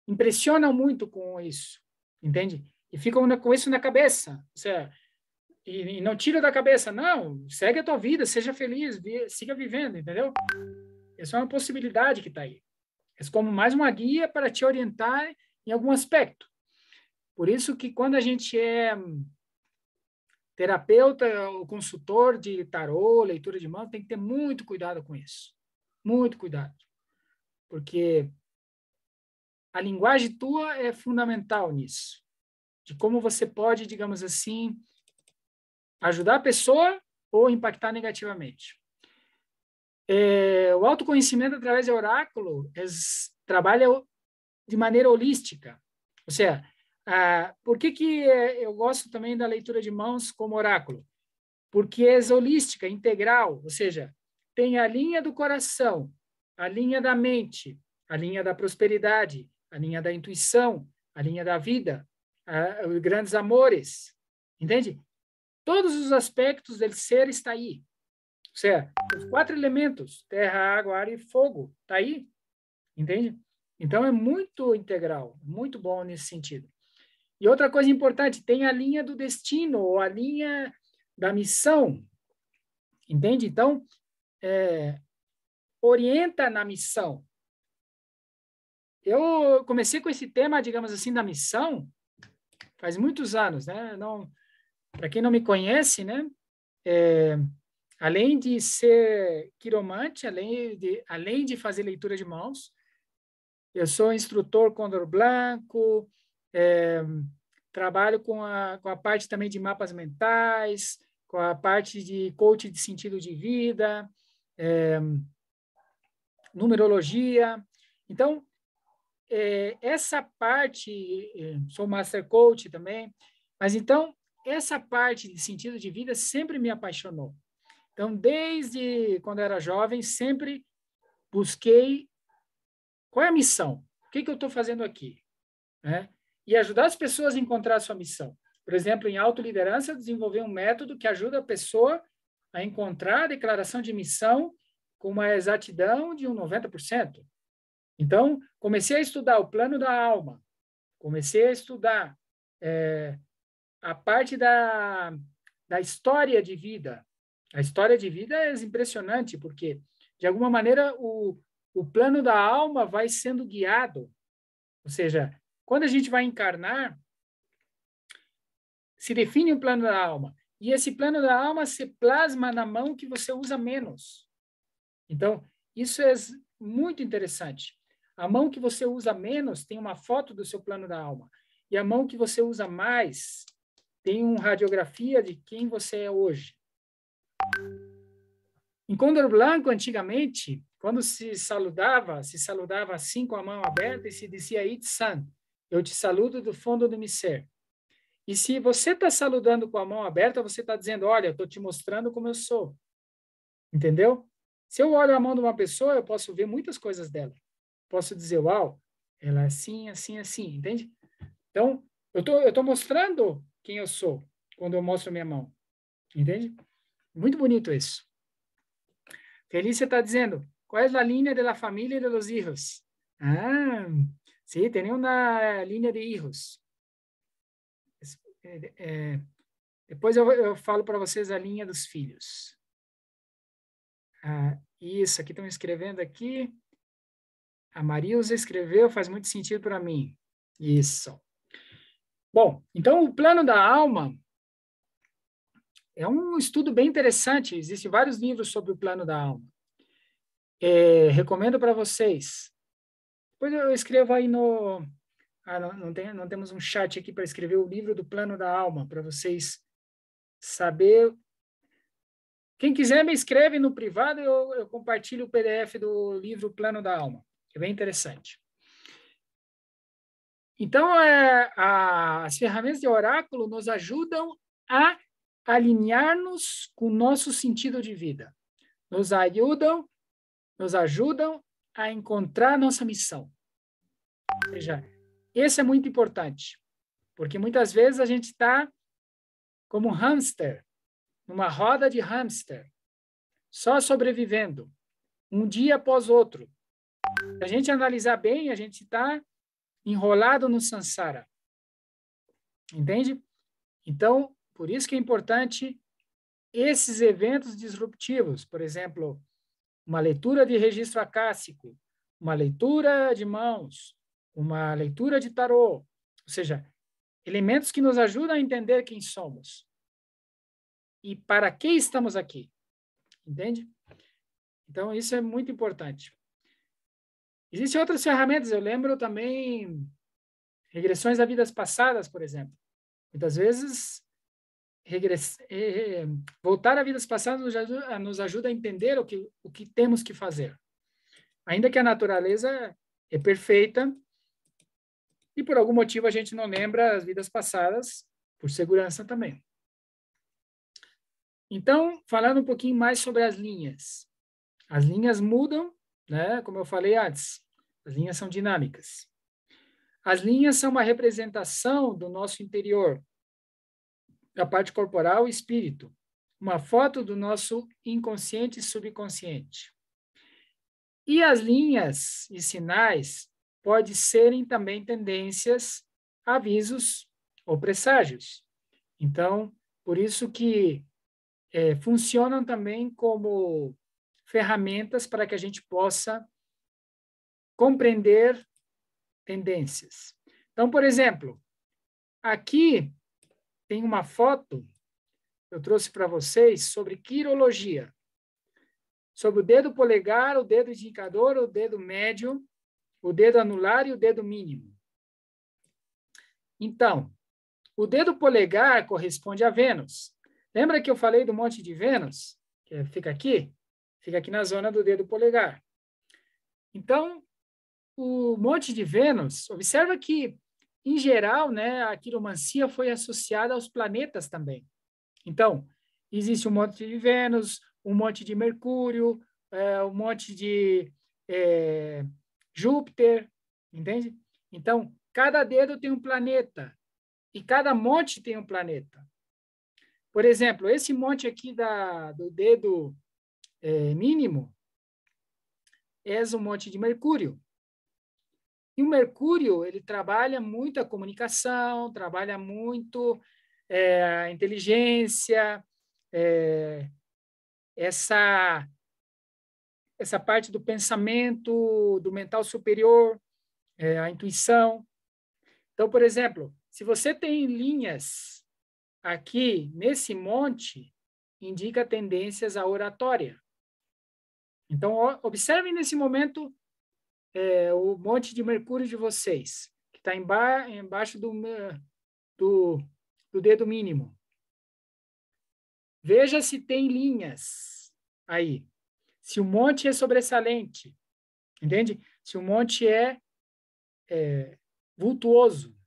impressionam muito com isso, entende? E ficam com isso na cabeça. Ou seja, e não tira da cabeça, não, segue a tua vida, seja feliz, siga vivendo, entendeu? Essa é uma possibilidade que está aí. É como mais uma guia para te orientar em algum aspecto. Por isso que quando a gente é terapeuta ou consultor de tarô, leitura de mão, tem que ter muito cuidado com isso. Muito cuidado. Porque a linguagem tua é fundamental nisso. De como você pode, digamos assim, ajudar a pessoa ou impactar negativamente. O autoconhecimento através do oráculo trabalha de maneira holística. Ou seja, por que eu gosto também da leitura de mãos como oráculo? Porque é holística, integral, ou seja, tem a linha do coração, a linha da mente, a linha da prosperidade, a linha da intuição, a linha da vida, os grandes amores, entende? Todos os aspectos do ser está aí. Ou seja, os 4 elementos, terra, água, ar e fogo, está aí, entende? Então, é muito integral, muito bom nesse sentido. E outra coisa importante, tem a linha do destino, ou a linha da missão, entende? Então, orienta na missão. Eu comecei com esse tema, digamos assim, da missão, faz muitos anos, né? Para quem não me conhece, né? Além de ser quiromante, além de fazer leitura de mãos, eu sou instrutor Condor Blanco, trabalho com a parte também de mapas mentais, com a parte de coaching de sentido de vida, numerologia. Então, essa parte, sou Master Coach também, mas então, essa parte de sentido de vida sempre me apaixonou. Então, desde quando eu era jovem, sempre busquei qual é a missão, o que eu estou fazendo aqui, né? E ajudar as pessoas a encontrar a sua missão. Por exemplo, em autoliderança, desenvolver um método que ajuda a pessoa a encontrar a declaração de missão com uma exatidão de 90%. Então, comecei a estudar o plano da alma, comecei a estudar a parte da história de vida. A história de vida é impressionante, porque, de alguma maneira, o plano da alma vai sendo guiado. Ou seja, quando a gente vai encarnar, se define um plano da alma. E esse plano da alma se plasma na mão que você usa menos. Então, isso é muito interessante. A mão que você usa menos tem uma foto do seu plano da alma. E a mão que você usa mais tem uma radiografia de quem você é hoje. Em Condor Blanco, antigamente, quando se saludava assim com a mão aberta e se dizia Itsan, eu te saludo do fundo do meu ser. E se você está saludando com a mão aberta, você está dizendo, olha, eu estou te mostrando como eu sou. Entendeu? Se eu olho a mão de uma pessoa, eu posso ver muitas coisas dela. Posso dizer, uau, ela é assim, assim, assim, entende? Então, eu tô mostrando quem eu sou quando eu mostro minha mão. Entende? Muito bonito isso. Felícia está dizendo, qual é a linha da família de los hijos? Ah, sí, tem uma linha de hijos. Depois eu falo para vocês a linha dos filhos. Isso, aqui estão escrevendo aqui. A Marilza escreveu, faz muito sentido para mim. Isso. Bom, então o plano da alma é um estudo bem interessante. Existem vários livros sobre o plano da alma. Recomendo para vocês. Depois eu escrevo aí no... não temos um chat aqui para escrever o livro do plano da alma, para vocês saber. Quem quiser me escreve no privado, eu compartilho o PDF do livro Plano da Alma. É bem interessante. Então, as ferramentas de oráculo nos ajudam a alinhar-nos com o nosso sentido de vida. Nos ajudam a encontrar nossa missão. Ou seja, esse é muito importante, porque muitas vezes a gente está como um hamster, numa roda de hamster, só sobrevivendo, um dia após outro. Se a gente analisar bem, a gente está enrolado no samsara. Entende? Então, por isso que é importante esses eventos disruptivos, por exemplo, uma leitura de registro acássico, uma leitura de mãos, uma leitura de tarô, ou seja, elementos que nos ajudam a entender quem somos e para que estamos aqui. Entende? Então, isso é muito importante. Existem outras ferramentas, eu lembro também regressões a vidas passadas, por exemplo. Muitas vezes, voltar a vidas passadas nos ajuda a entender o que temos que fazer. Ainda que a natureza é perfeita, e por algum motivo a gente não lembra as vidas passadas, por segurança também. Então, falando um pouquinho mais sobre as linhas. As linhas mudam, né? Como eu falei antes, as linhas são dinâmicas. As linhas são uma representação do nosso interior, da parte corporal e espírito, uma foto do nosso inconsciente e subconsciente. E as linhas e sinais podem serem também tendências, avisos ou presságios. Então, por isso que funcionam também como ferramentas para que a gente possa compreender tendências. Então, por exemplo, aqui tem uma foto que eu trouxe para vocês sobre quirologia, sobre o dedo polegar, o dedo indicador, o dedo médio, o dedo anular e o dedo mínimo. Então, o dedo polegar corresponde a Vênus. Lembra que eu falei do monte de Vênus? Que fica aqui? Fica aqui na zona do dedo polegar. Então, o monte de Vênus, observa que, em geral, né, a quiromancia foi associada aos planetas também. Então, existe um monte de Vênus, um monte de Mercúrio, um monte de Júpiter, entende? Então, cada dedo tem um planeta e cada monte tem um planeta. Por exemplo, esse monte aqui do dedo mínimo é o monte de Mercúrio. E o Mercúrio, ele trabalha muito a comunicação, trabalha muito a inteligência, essa parte do pensamento, do mental superior, a intuição. Então, por exemplo, se você tem linhas aqui nesse monte, indica tendências à oratória. Então, observem nesse momento o monte de mercúrio de vocês, que está embaixo do dedo mínimo. Veja se tem linhas aí. Se o monte é sobressalente, entende? Se o monte é vultuoso.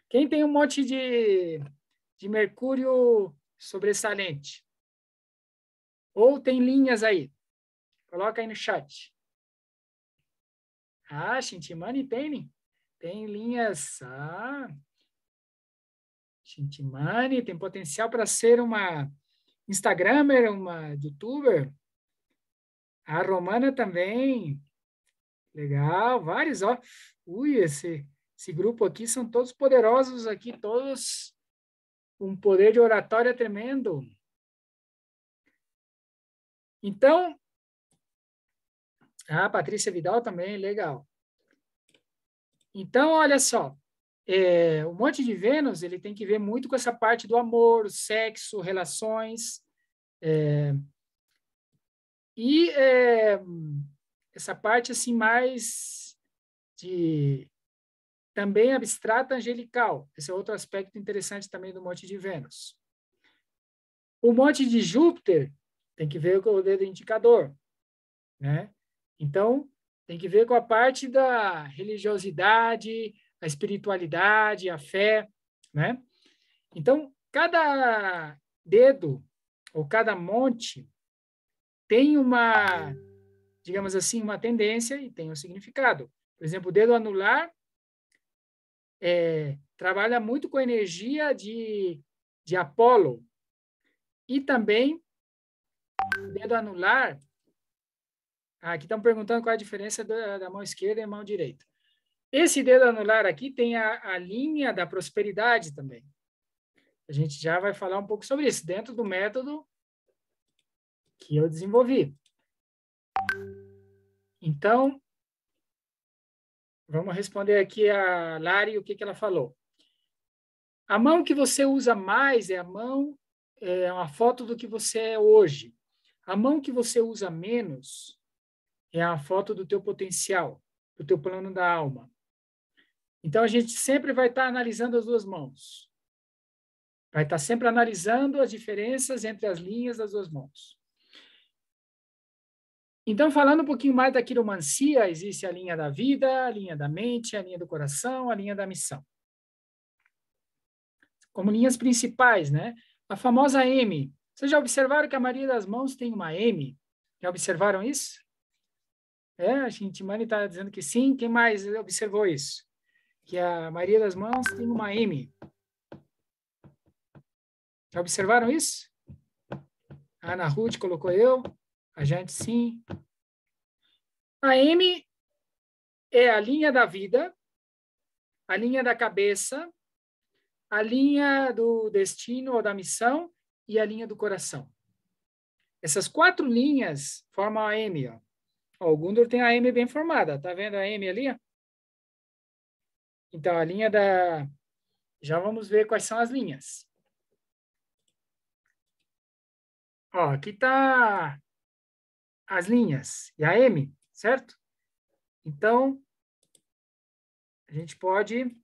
Quem tem um monte de mercúrio sobressalente? Ou tem linhas aí? Coloca aí no chat. Ah, Shintimani tem linhas. Ah, Shintimani tem potencial para ser uma Instagrammer, uma YouTuber. A Romana também. Legal, vários, ó. Ui, esse grupo aqui são todos poderosos aqui, todos um poder de oratória tremendo. Então, a Patrícia Vidal também, legal. Então, olha só, o monte de Vênus, ele tem que ver muito com essa parte do amor, sexo, relações, e essa parte, assim, mais de também abstrata angelical. Esse é outro aspecto interessante também do monte de Vênus. O monte de Júpiter tem que ver com o dedo indicador, né? Então, tem que ver com a parte da religiosidade, a espiritualidade, a fé, né? Então, cada dedo ou cada monte tem uma, digamos assim, uma tendência e tem um significado. Por exemplo, o dedo anular trabalha muito com a energia de Apolo. E também, o dedo anular, aqui estão perguntando qual é a diferença da mão esquerda e a mão direita. Esse dedo anular aqui tem a linha da prosperidade também. A gente já vai falar um pouco sobre isso, dentro do método que eu desenvolvi. Então, vamos responder aqui a Lari o que ela falou. A mão que você usa mais é uma foto do que você é hoje. A mão que você usa menos é a foto do teu potencial, do teu plano da alma. Então, a gente sempre vai estar analisando as duas mãos. Vai estar sempre analisando as diferenças entre as linhas das duas mãos. Então, falando um pouquinho mais da quiromancia, existe a linha da vida, a linha da mente, a linha do coração, a linha da missão. Como linhas principais, né? A famosa M. Vocês já observaram que a maioria das mãos tem uma M? Já observaram isso? A Shintimani está dizendo que sim. Quem mais observou isso? Que a maioria das mãos tem uma M. Já observaram isso? A Ana Ruth colocou eu. A gente sim. A M é a linha da vida, a linha da cabeça, a linha do destino ou da missão e a linha do coração. Essas 4 linhas formam a M. Ó. O Gundor tem a M bem formada. Tá vendo a M ali? Ó? Então, a linha da... Já vamos ver quais são as linhas. Ó, aqui está as linhas e a M, certo? Então, a gente pode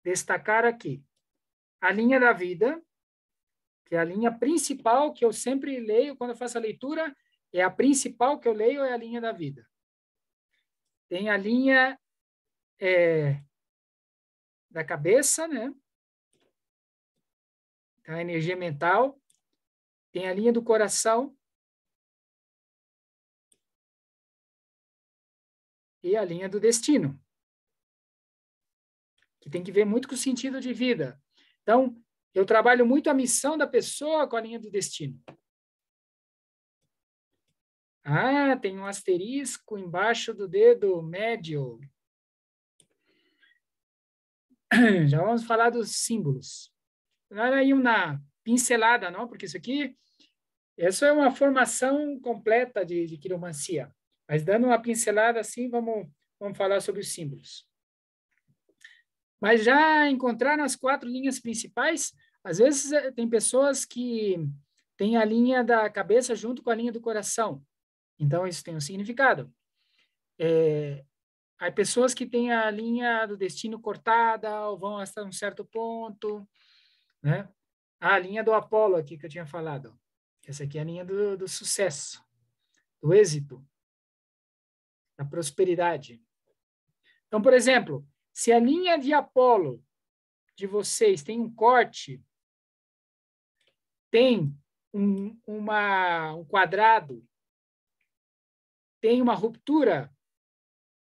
destacar aqui a linha da vida, que é a linha principal que eu sempre leio quando eu faço a leitura, é a principal que eu leio, é a linha da vida. Tem a linha da cabeça, né? A energia mental. Tem a linha do coração. E a linha do destino. Que tem que ver muito com o sentido de vida. Então, eu trabalho muito a missão da pessoa com a linha do destino. Ah, tem um asterisco embaixo do dedo médio. Já vamos falar dos símbolos. Olha aí uma pincelada, não? Porque essa é uma formação completa de quiromancia. Mas dando uma pincelada assim, vamos falar sobre os símbolos. Mas já encontraram as 4 linhas principais? Às vezes tem pessoas que têm a linha da cabeça junto com a linha do coração. Então, isso tem um significado. Há pessoas que têm a linha do destino cortada ou vão até um certo ponto, né? A linha do Apolo aqui que eu tinha falado. Essa aqui é a linha do sucesso, do êxito, da prosperidade. Então, por exemplo, se a linha de Apolo de vocês tem um corte, tem um quadrado, tem uma ruptura,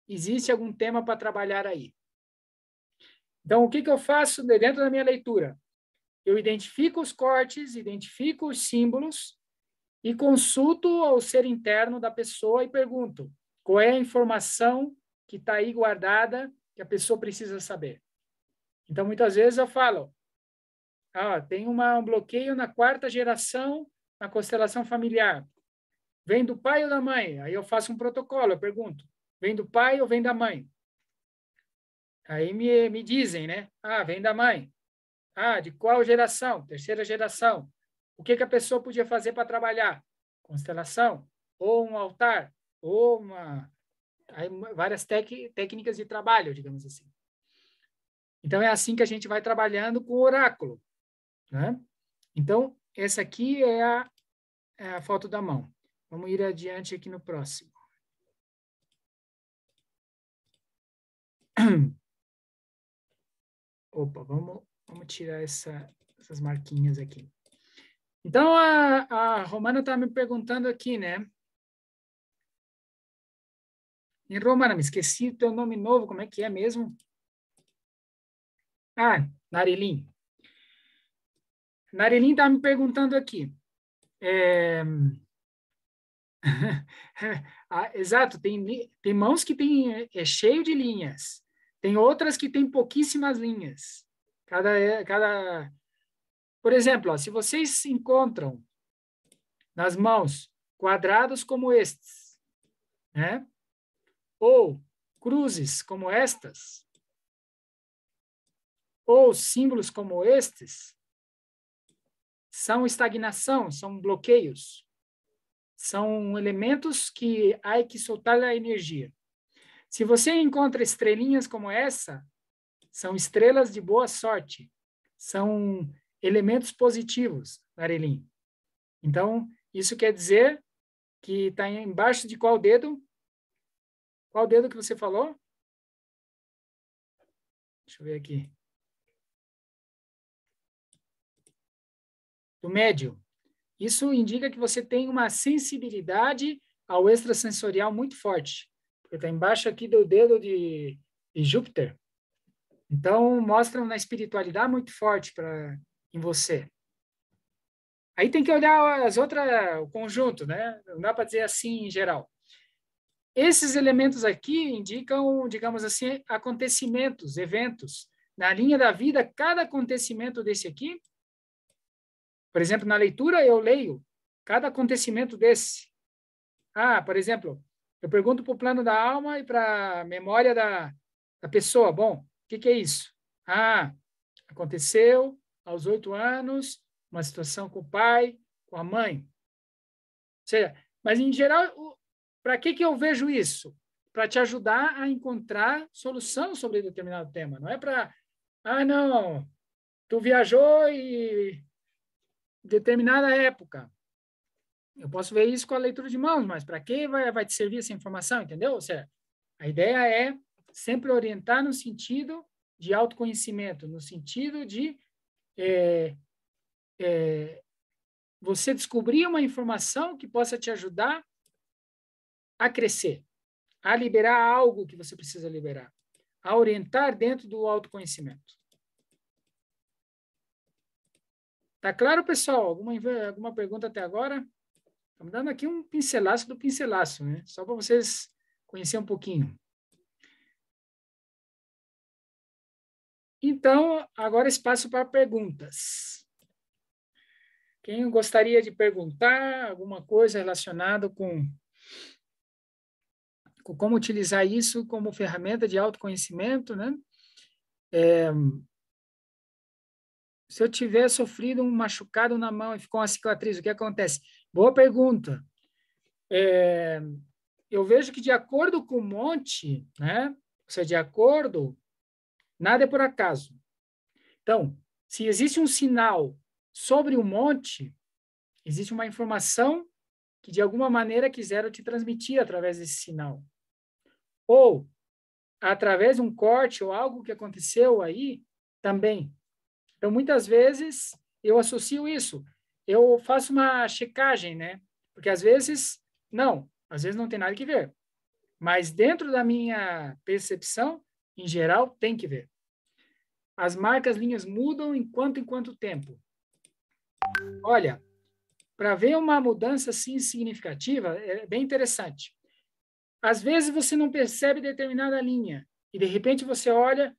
existe algum tema para trabalhar aí. Então, o que eu faço dentro da minha leitura? Eu identifico os cortes, identifico os símbolos e consulto o ser interno da pessoa e pergunto qual é a informação que está aí guardada que a pessoa precisa saber. Então, muitas vezes eu falo, tem um bloqueio na 4ª geração na constelação familiar. Vem do pai ou da mãe? Aí eu faço um protocolo, eu pergunto, vem do pai ou vem da mãe? Aí me dizem, né? Vem da mãe. De qual geração? 3ª geração. O que a pessoa podia fazer para trabalhar? Constelação, ou um altar, ou várias técnicas de trabalho, digamos assim. Então, é assim que a gente vai trabalhando com o oráculo, né? Então, essa aqui é a foto da mão. Vamos ir adiante aqui no próximo. Opa, vamos tirar essas marquinhas aqui. Então, a Romana está me perguntando aqui, né? E, Romana, me esqueci o teu nome novo, como é que é mesmo? Narilim. Narilim está me perguntando aqui. Exato, tem mãos que é cheio de linhas, tem outras que tem pouquíssimas linhas. Por exemplo, se vocês encontram nas mãos quadrados como estes, né? Ou cruzes como estas, ou símbolos como estes, são estagnação, são bloqueios. São elementos que há que soltar a energia. Se você encontra estrelinhas como essa, são estrelas de boa sorte. São elementos positivos, Arelim. Então, isso quer dizer que está embaixo de qual dedo? Qual dedo que você falou? Deixa eu ver aqui. Do médio. Isso indica que você tem uma sensibilidade ao extrasensorial muito forte. Porque está embaixo aqui do dedo de Júpiter. Então, mostra uma espiritualidade muito forte em você. Aí tem que olhar o conjunto, né? Não dá para dizer assim em geral. Esses elementos aqui indicam, digamos assim, acontecimentos, eventos. Na linha da vida, cada acontecimento desse aqui, por exemplo, na leitura eu leio cada acontecimento desse. Por exemplo, eu pergunto para o plano da alma e para a memória da pessoa. Bom, o que é isso? Aconteceu aos 8 anos, uma situação com o pai, com a mãe. Ou seja, mas, em geral, para que eu vejo isso? Para te ajudar a encontrar solução sobre determinado tema. Não é para, não, tu viajou e determinada época. Eu posso ver isso com a leitura de mãos, mas para que vai te servir essa informação, entendeu? Ou seja, a ideia é sempre orientar no sentido de autoconhecimento, no sentido de você descobrir uma informação que possa te ajudar a crescer, a liberar algo que você precisa liberar, a orientar dentro do autoconhecimento. Tá claro, pessoal? Alguma pergunta até agora? Estamos dando aqui um pincelaço do pincelaço, né? Só para vocês conhecerem um pouquinho. Então, agora espaço para perguntas. Quem gostaria de perguntar alguma coisa relacionada com como utilizar isso como ferramenta de autoconhecimento, né? Se eu tiver sofrido um machucado na mão e ficou uma cicatriz, o que acontece? Boa pergunta. eu vejo que de acordo com o monte, né? Ou seja, de acordo, nada é por acaso. Então, se existe um sinal sobre o monte, existe uma informação que de alguma maneira quiseram te transmitir através desse sinal. Ou através de um corte ou algo que aconteceu aí também. Então, muitas vezes, eu associo isso. Eu faço uma checagem, né? Porque às vezes não tem nada que ver. Mas dentro da minha percepção, em geral, tem que ver. As marcas, linhas mudam em quanto tempo? Olha, para ver uma mudança assim significativa, é bem interessante. Às vezes você não percebe determinada linha e de repente você olha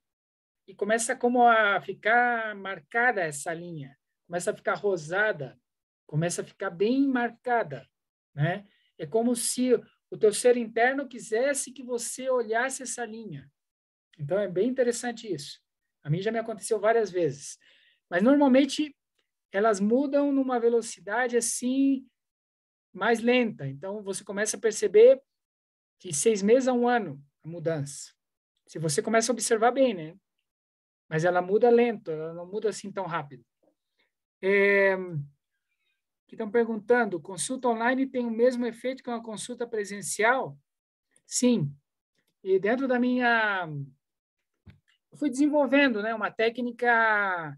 e começa como a ficar marcada essa linha, começa a ficar rosada, começa a ficar bem marcada, né? É como se o teu ser interno quisesse que você olhasse essa linha. Então é bem interessante isso. A mim já me aconteceu várias vezes, mas normalmente elas mudam numa velocidade assim mais lenta. Então você começa a perceber de 6 meses a 1 ano a mudança. Se você começa a observar bem, né? Mas ela muda lento, ela não muda assim tão rápido. Que estão perguntando, consulta online tem o mesmo efeito que uma consulta presencial? Sim. E dentro da minha... Eu fui desenvolvendo, né, uma técnica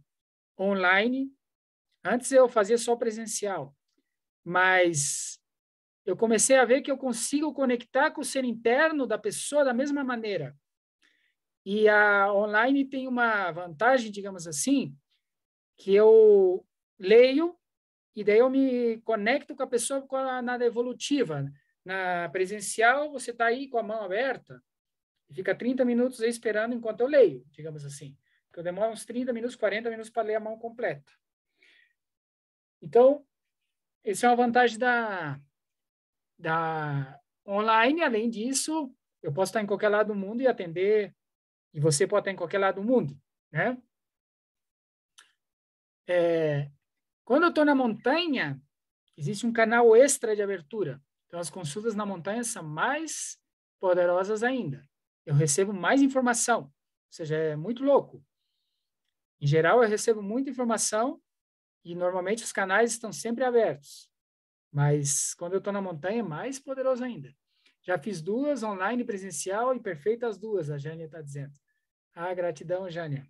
online. Antes eu fazia só presencial, mas eu comecei a ver que eu consigo conectar com o ser interno da pessoa da mesma maneira. E a online tem uma vantagem, digamos assim, que eu leio e daí eu me conecto com a pessoa na evolutiva. Na presencial, você está aí com a mão aberta e fica 30 minutos aí esperando enquanto eu leio, digamos assim. Porque eu demoro uns 30 minutos, 40 minutos para ler a mão completa. Então, essa é uma vantagem da online. Além disso, eu posso estar em qualquer lado do mundo e atender, e você pode estar em qualquer lado do mundo, né? Quando eu estou na montanha, existe um canal extra de abertura. Então, as consultas na montanha são mais poderosas ainda. Eu recebo mais informação, ou seja, é muito louco. Em geral, eu recebo muita informação e normalmente os canais estão sempre abertos. Mas quando eu estou na montanha, é mais poderoso ainda. Já fiz 2, online, presencial, e perfeita as 2, a Jânia está dizendo. Ah, gratidão, Jânia.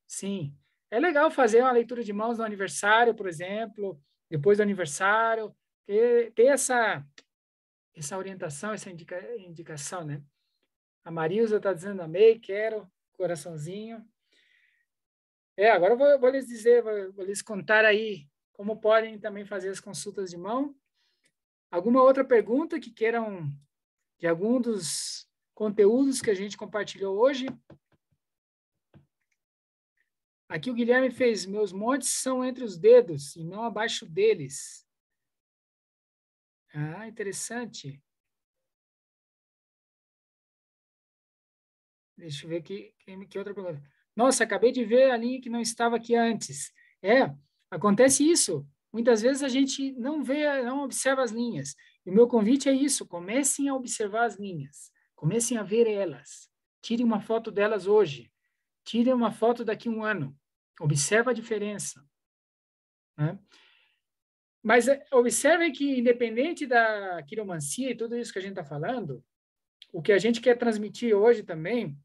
Sim, é legal fazer uma leitura de mãos no aniversário, por exemplo, depois do aniversário, ter essa orientação, essa indicação, né? A Marilza está dizendo, amei, quero, coraçãozinho. Agora eu vou lhes dizer, vou lhes contar aí como podem também fazer as consultas de mão. Alguma outra pergunta que queiram de algum dos conteúdos que a gente compartilhou hoje? Aqui o Guilherme fez, meus montes são entre os dedos e não abaixo deles. Ah, interessante. Deixa eu ver que outra pergunta. Nossa, acabei de ver a linha que não estava aqui antes. Acontece isso. Muitas vezes a gente não vê, não observa as linhas. E o meu convite é isso, comecem a observar as linhas. Comecem a ver elas. Tirem uma foto delas hoje. Tirem uma foto daqui a 1 ano. Observa a diferença. Né? Mas observem que, independente da quiromancia e tudo isso que a gente está falando, o que a gente quer transmitir hoje também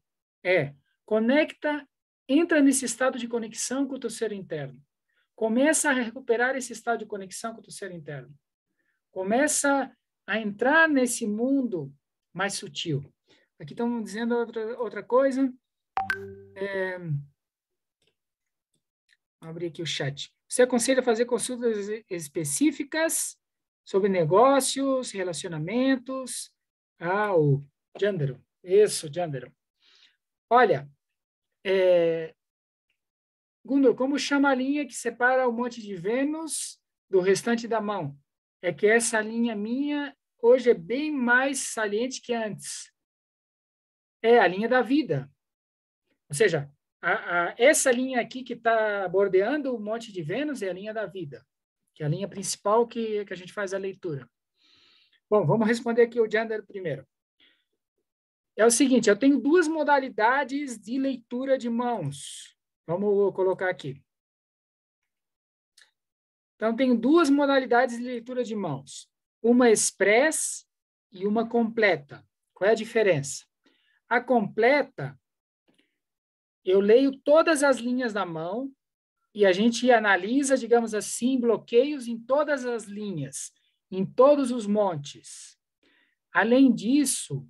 entra nesse estado de conexão com o teu ser interno. Começa a recuperar esse estado de conexão com o teu ser interno. Começa a entrar nesse mundo mais sutil. Aqui estão dizendo outra coisa. Vou abrir aqui o chat. Você aconselha fazer consultas específicas sobre negócios, relacionamentos? O Jandero. Isso, Jandero. Olha, Gundor, como chama a linha que separa o Monte de Vênus do restante da mão? É que essa linha minha hoje é bem mais saliente que antes. É a linha da vida. Ou seja, essa linha aqui que está bordeando o Monte de Vênus é a linha da vida, que é a linha principal que a gente faz a leitura. Bom, vamos responder aqui o Jander primeiro. É o seguinte, eu tenho duas modalidades de leitura de mãos. Vamos colocar aqui. Então, tenho duas modalidades de leitura de mãos. Uma express e uma completa. Qual é a diferença? A completa, eu leio todas as linhas da mão e a gente analisa, digamos assim, bloqueios em todas as linhas, em todos os montes. Além disso,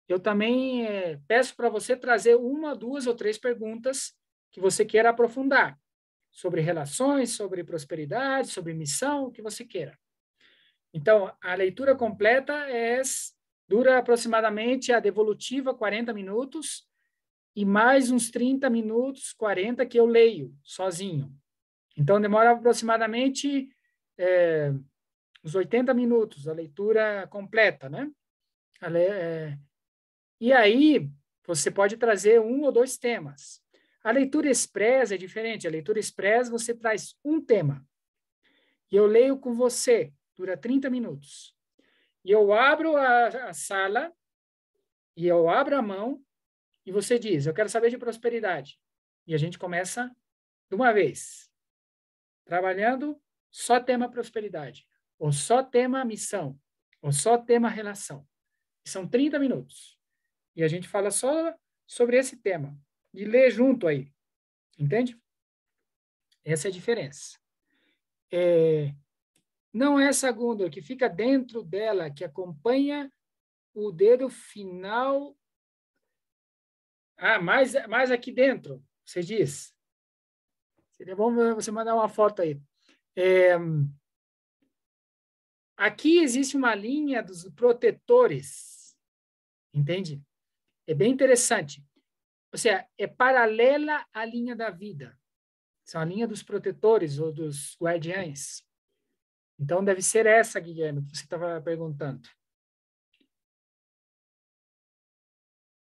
eu também peço para você trazer uma, duas ou três perguntas que você queira aprofundar sobre relações, sobre prosperidade, sobre missão, o que você queira. Então, a leitura completa dura aproximadamente a devolutiva 40 minutos e mais uns 30 minutos, 40 que eu leio sozinho. Então, demora aproximadamente uns 80 minutos a leitura completa, né? E aí, você pode trazer um ou dois temas. A leitura express é diferente. A leitura express, você traz um tema. E eu leio com você, dura 30 minutos. E eu abro a sala, e eu abro a mão, e você diz, eu quero saber de prosperidade. E a gente começa de uma vez, trabalhando só tema prosperidade, ou só tema missão, ou só tema relação. São 30 minutos. E a gente fala só sobre esse tema. E lê junto aí. Entende? Essa é a diferença. Não é essa Gundor que fica dentro dela, que acompanha o dedo final. Mais aqui dentro, você diz. Seria bom você mandar uma foto aí. Aqui existe uma linha dos protetores. Entende? É bem interessante. Ou seja, é paralela à linha da vida. São a linha dos protetores ou dos guardiães. Então, deve ser essa, Guilherme, que você estava perguntando.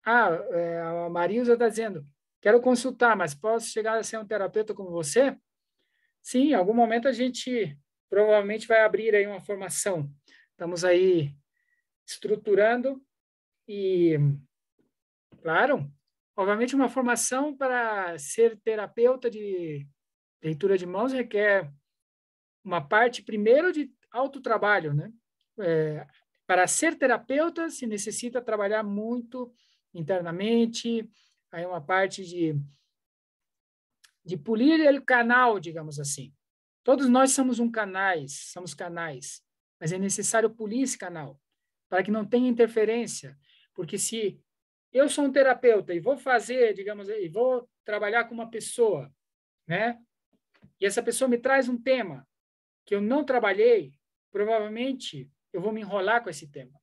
A Marilza está dizendo, quero consultar, mas posso chegar a ser um terapeuta como você? Sim, em algum momento a gente provavelmente vai abrir aí uma formação. Estamos aí estruturando e, claro, obviamente uma formação para ser terapeuta de leitura de mãos requer uma parte, primeiro, de autotrabalho, né? Para ser terapeuta, se necessita trabalhar muito internamente, aí uma parte de polir o canal, digamos assim. Todos nós somos canais, mas é necessário polir esse canal, para que não tenha interferência, porque se eu sou um terapeuta e vou fazer, digamos, e vou trabalhar com uma pessoa, né? E essa pessoa me traz um tema que eu não trabalhei, provavelmente eu vou me enrolar com esse tema.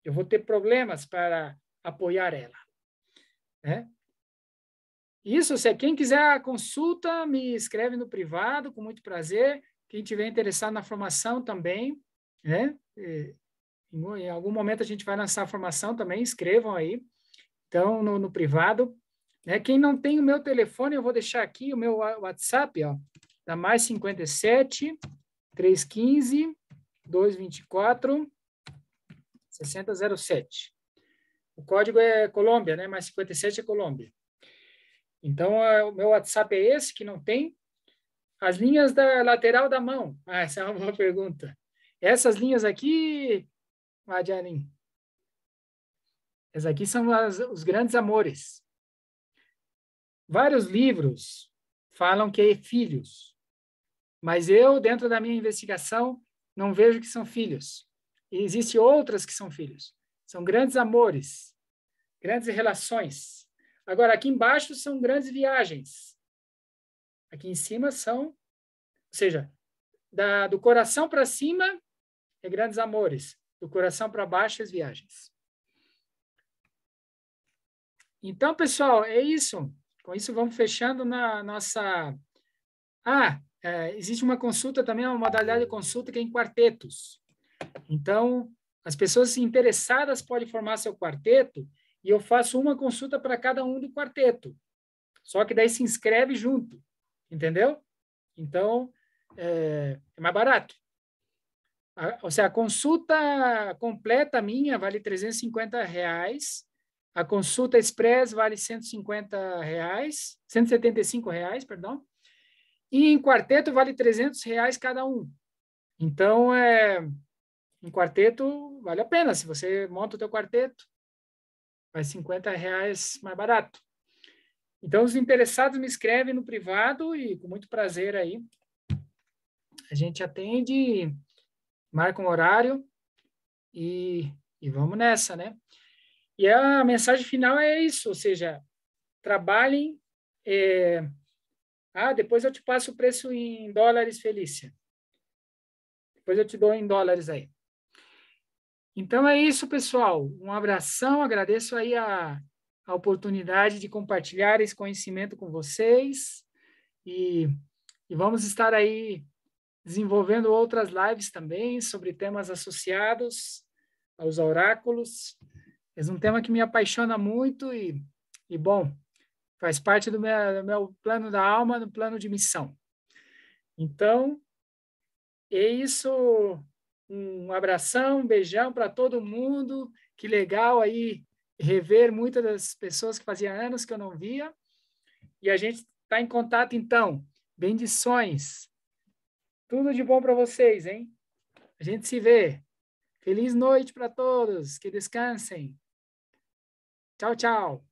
Eu vou ter problemas para apoiar ela, né? Isso, se quem quiser a consulta, me escreve no privado, com muito prazer. Quem tiver interessado na formação também, né? Em algum momento a gente vai lançar a formação também, escrevam aí. Então, no privado. Né? Quem não tem o meu telefone, eu vou deixar aqui o meu WhatsApp, ó, da mais 57 315 224 6007. O código é Colômbia, né? Mais 57 é Colômbia. Então, o meu WhatsApp é esse, que não tem. As linhas da lateral da mão. Essa é uma boa pergunta. Essas linhas aqui, Madianin, essas aqui são os grandes amores. Vários livros falam que é filhos, mas eu, dentro da minha investigação, não vejo que são filhos. E existem outras que são filhos. São grandes amores, grandes relações. Agora, aqui embaixo são grandes viagens. Aqui em cima são, ou seja, do coração para cima é grandes amores, do coração para baixo as viagens. Então, pessoal, é isso. Com isso, vamos fechando na nossa... existe uma consulta também, uma modalidade de consulta que é em quartetos. Então, as pessoas interessadas podem formar seu quarteto e eu faço uma consulta para cada um do quarteto. Só que daí se inscreve junto, entendeu? Então, é mais barato. Ou seja, a consulta completa minha vale R$ 350. A consulta express vale R$ 150, R$ 175, perdão. E em quarteto vale R$ 300 cada um. Então, em quarteto vale a pena. Se você monta o teu quarteto, vai R$ 50 mais barato. Então, os interessados me escrevem no privado e com muito prazer aí. A gente atende, marca um horário e vamos nessa, né? E a mensagem final é isso, ou seja, trabalhem. Depois eu te passo o preço em dólares, Felícia. Depois eu te dou em dólares aí. Então é isso, pessoal. Um abração, agradeço aí a oportunidade de compartilhar esse conhecimento com vocês e vamos estar aí desenvolvendo outras lives também sobre temas associados aos oráculos. É um tema que me apaixona muito e bom, faz parte do meu plano da alma, do plano de missão. Então, é isso. Um abração, um beijão para todo mundo. Que legal aí rever muitas das pessoas que fazia anos que eu não via. E a gente está em contato, então. Bendições. Tudo de bom para vocês, hein? A gente se vê. Feliz noite para todos. Que descansem. Tchau, tchau.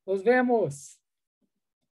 Nos vemos.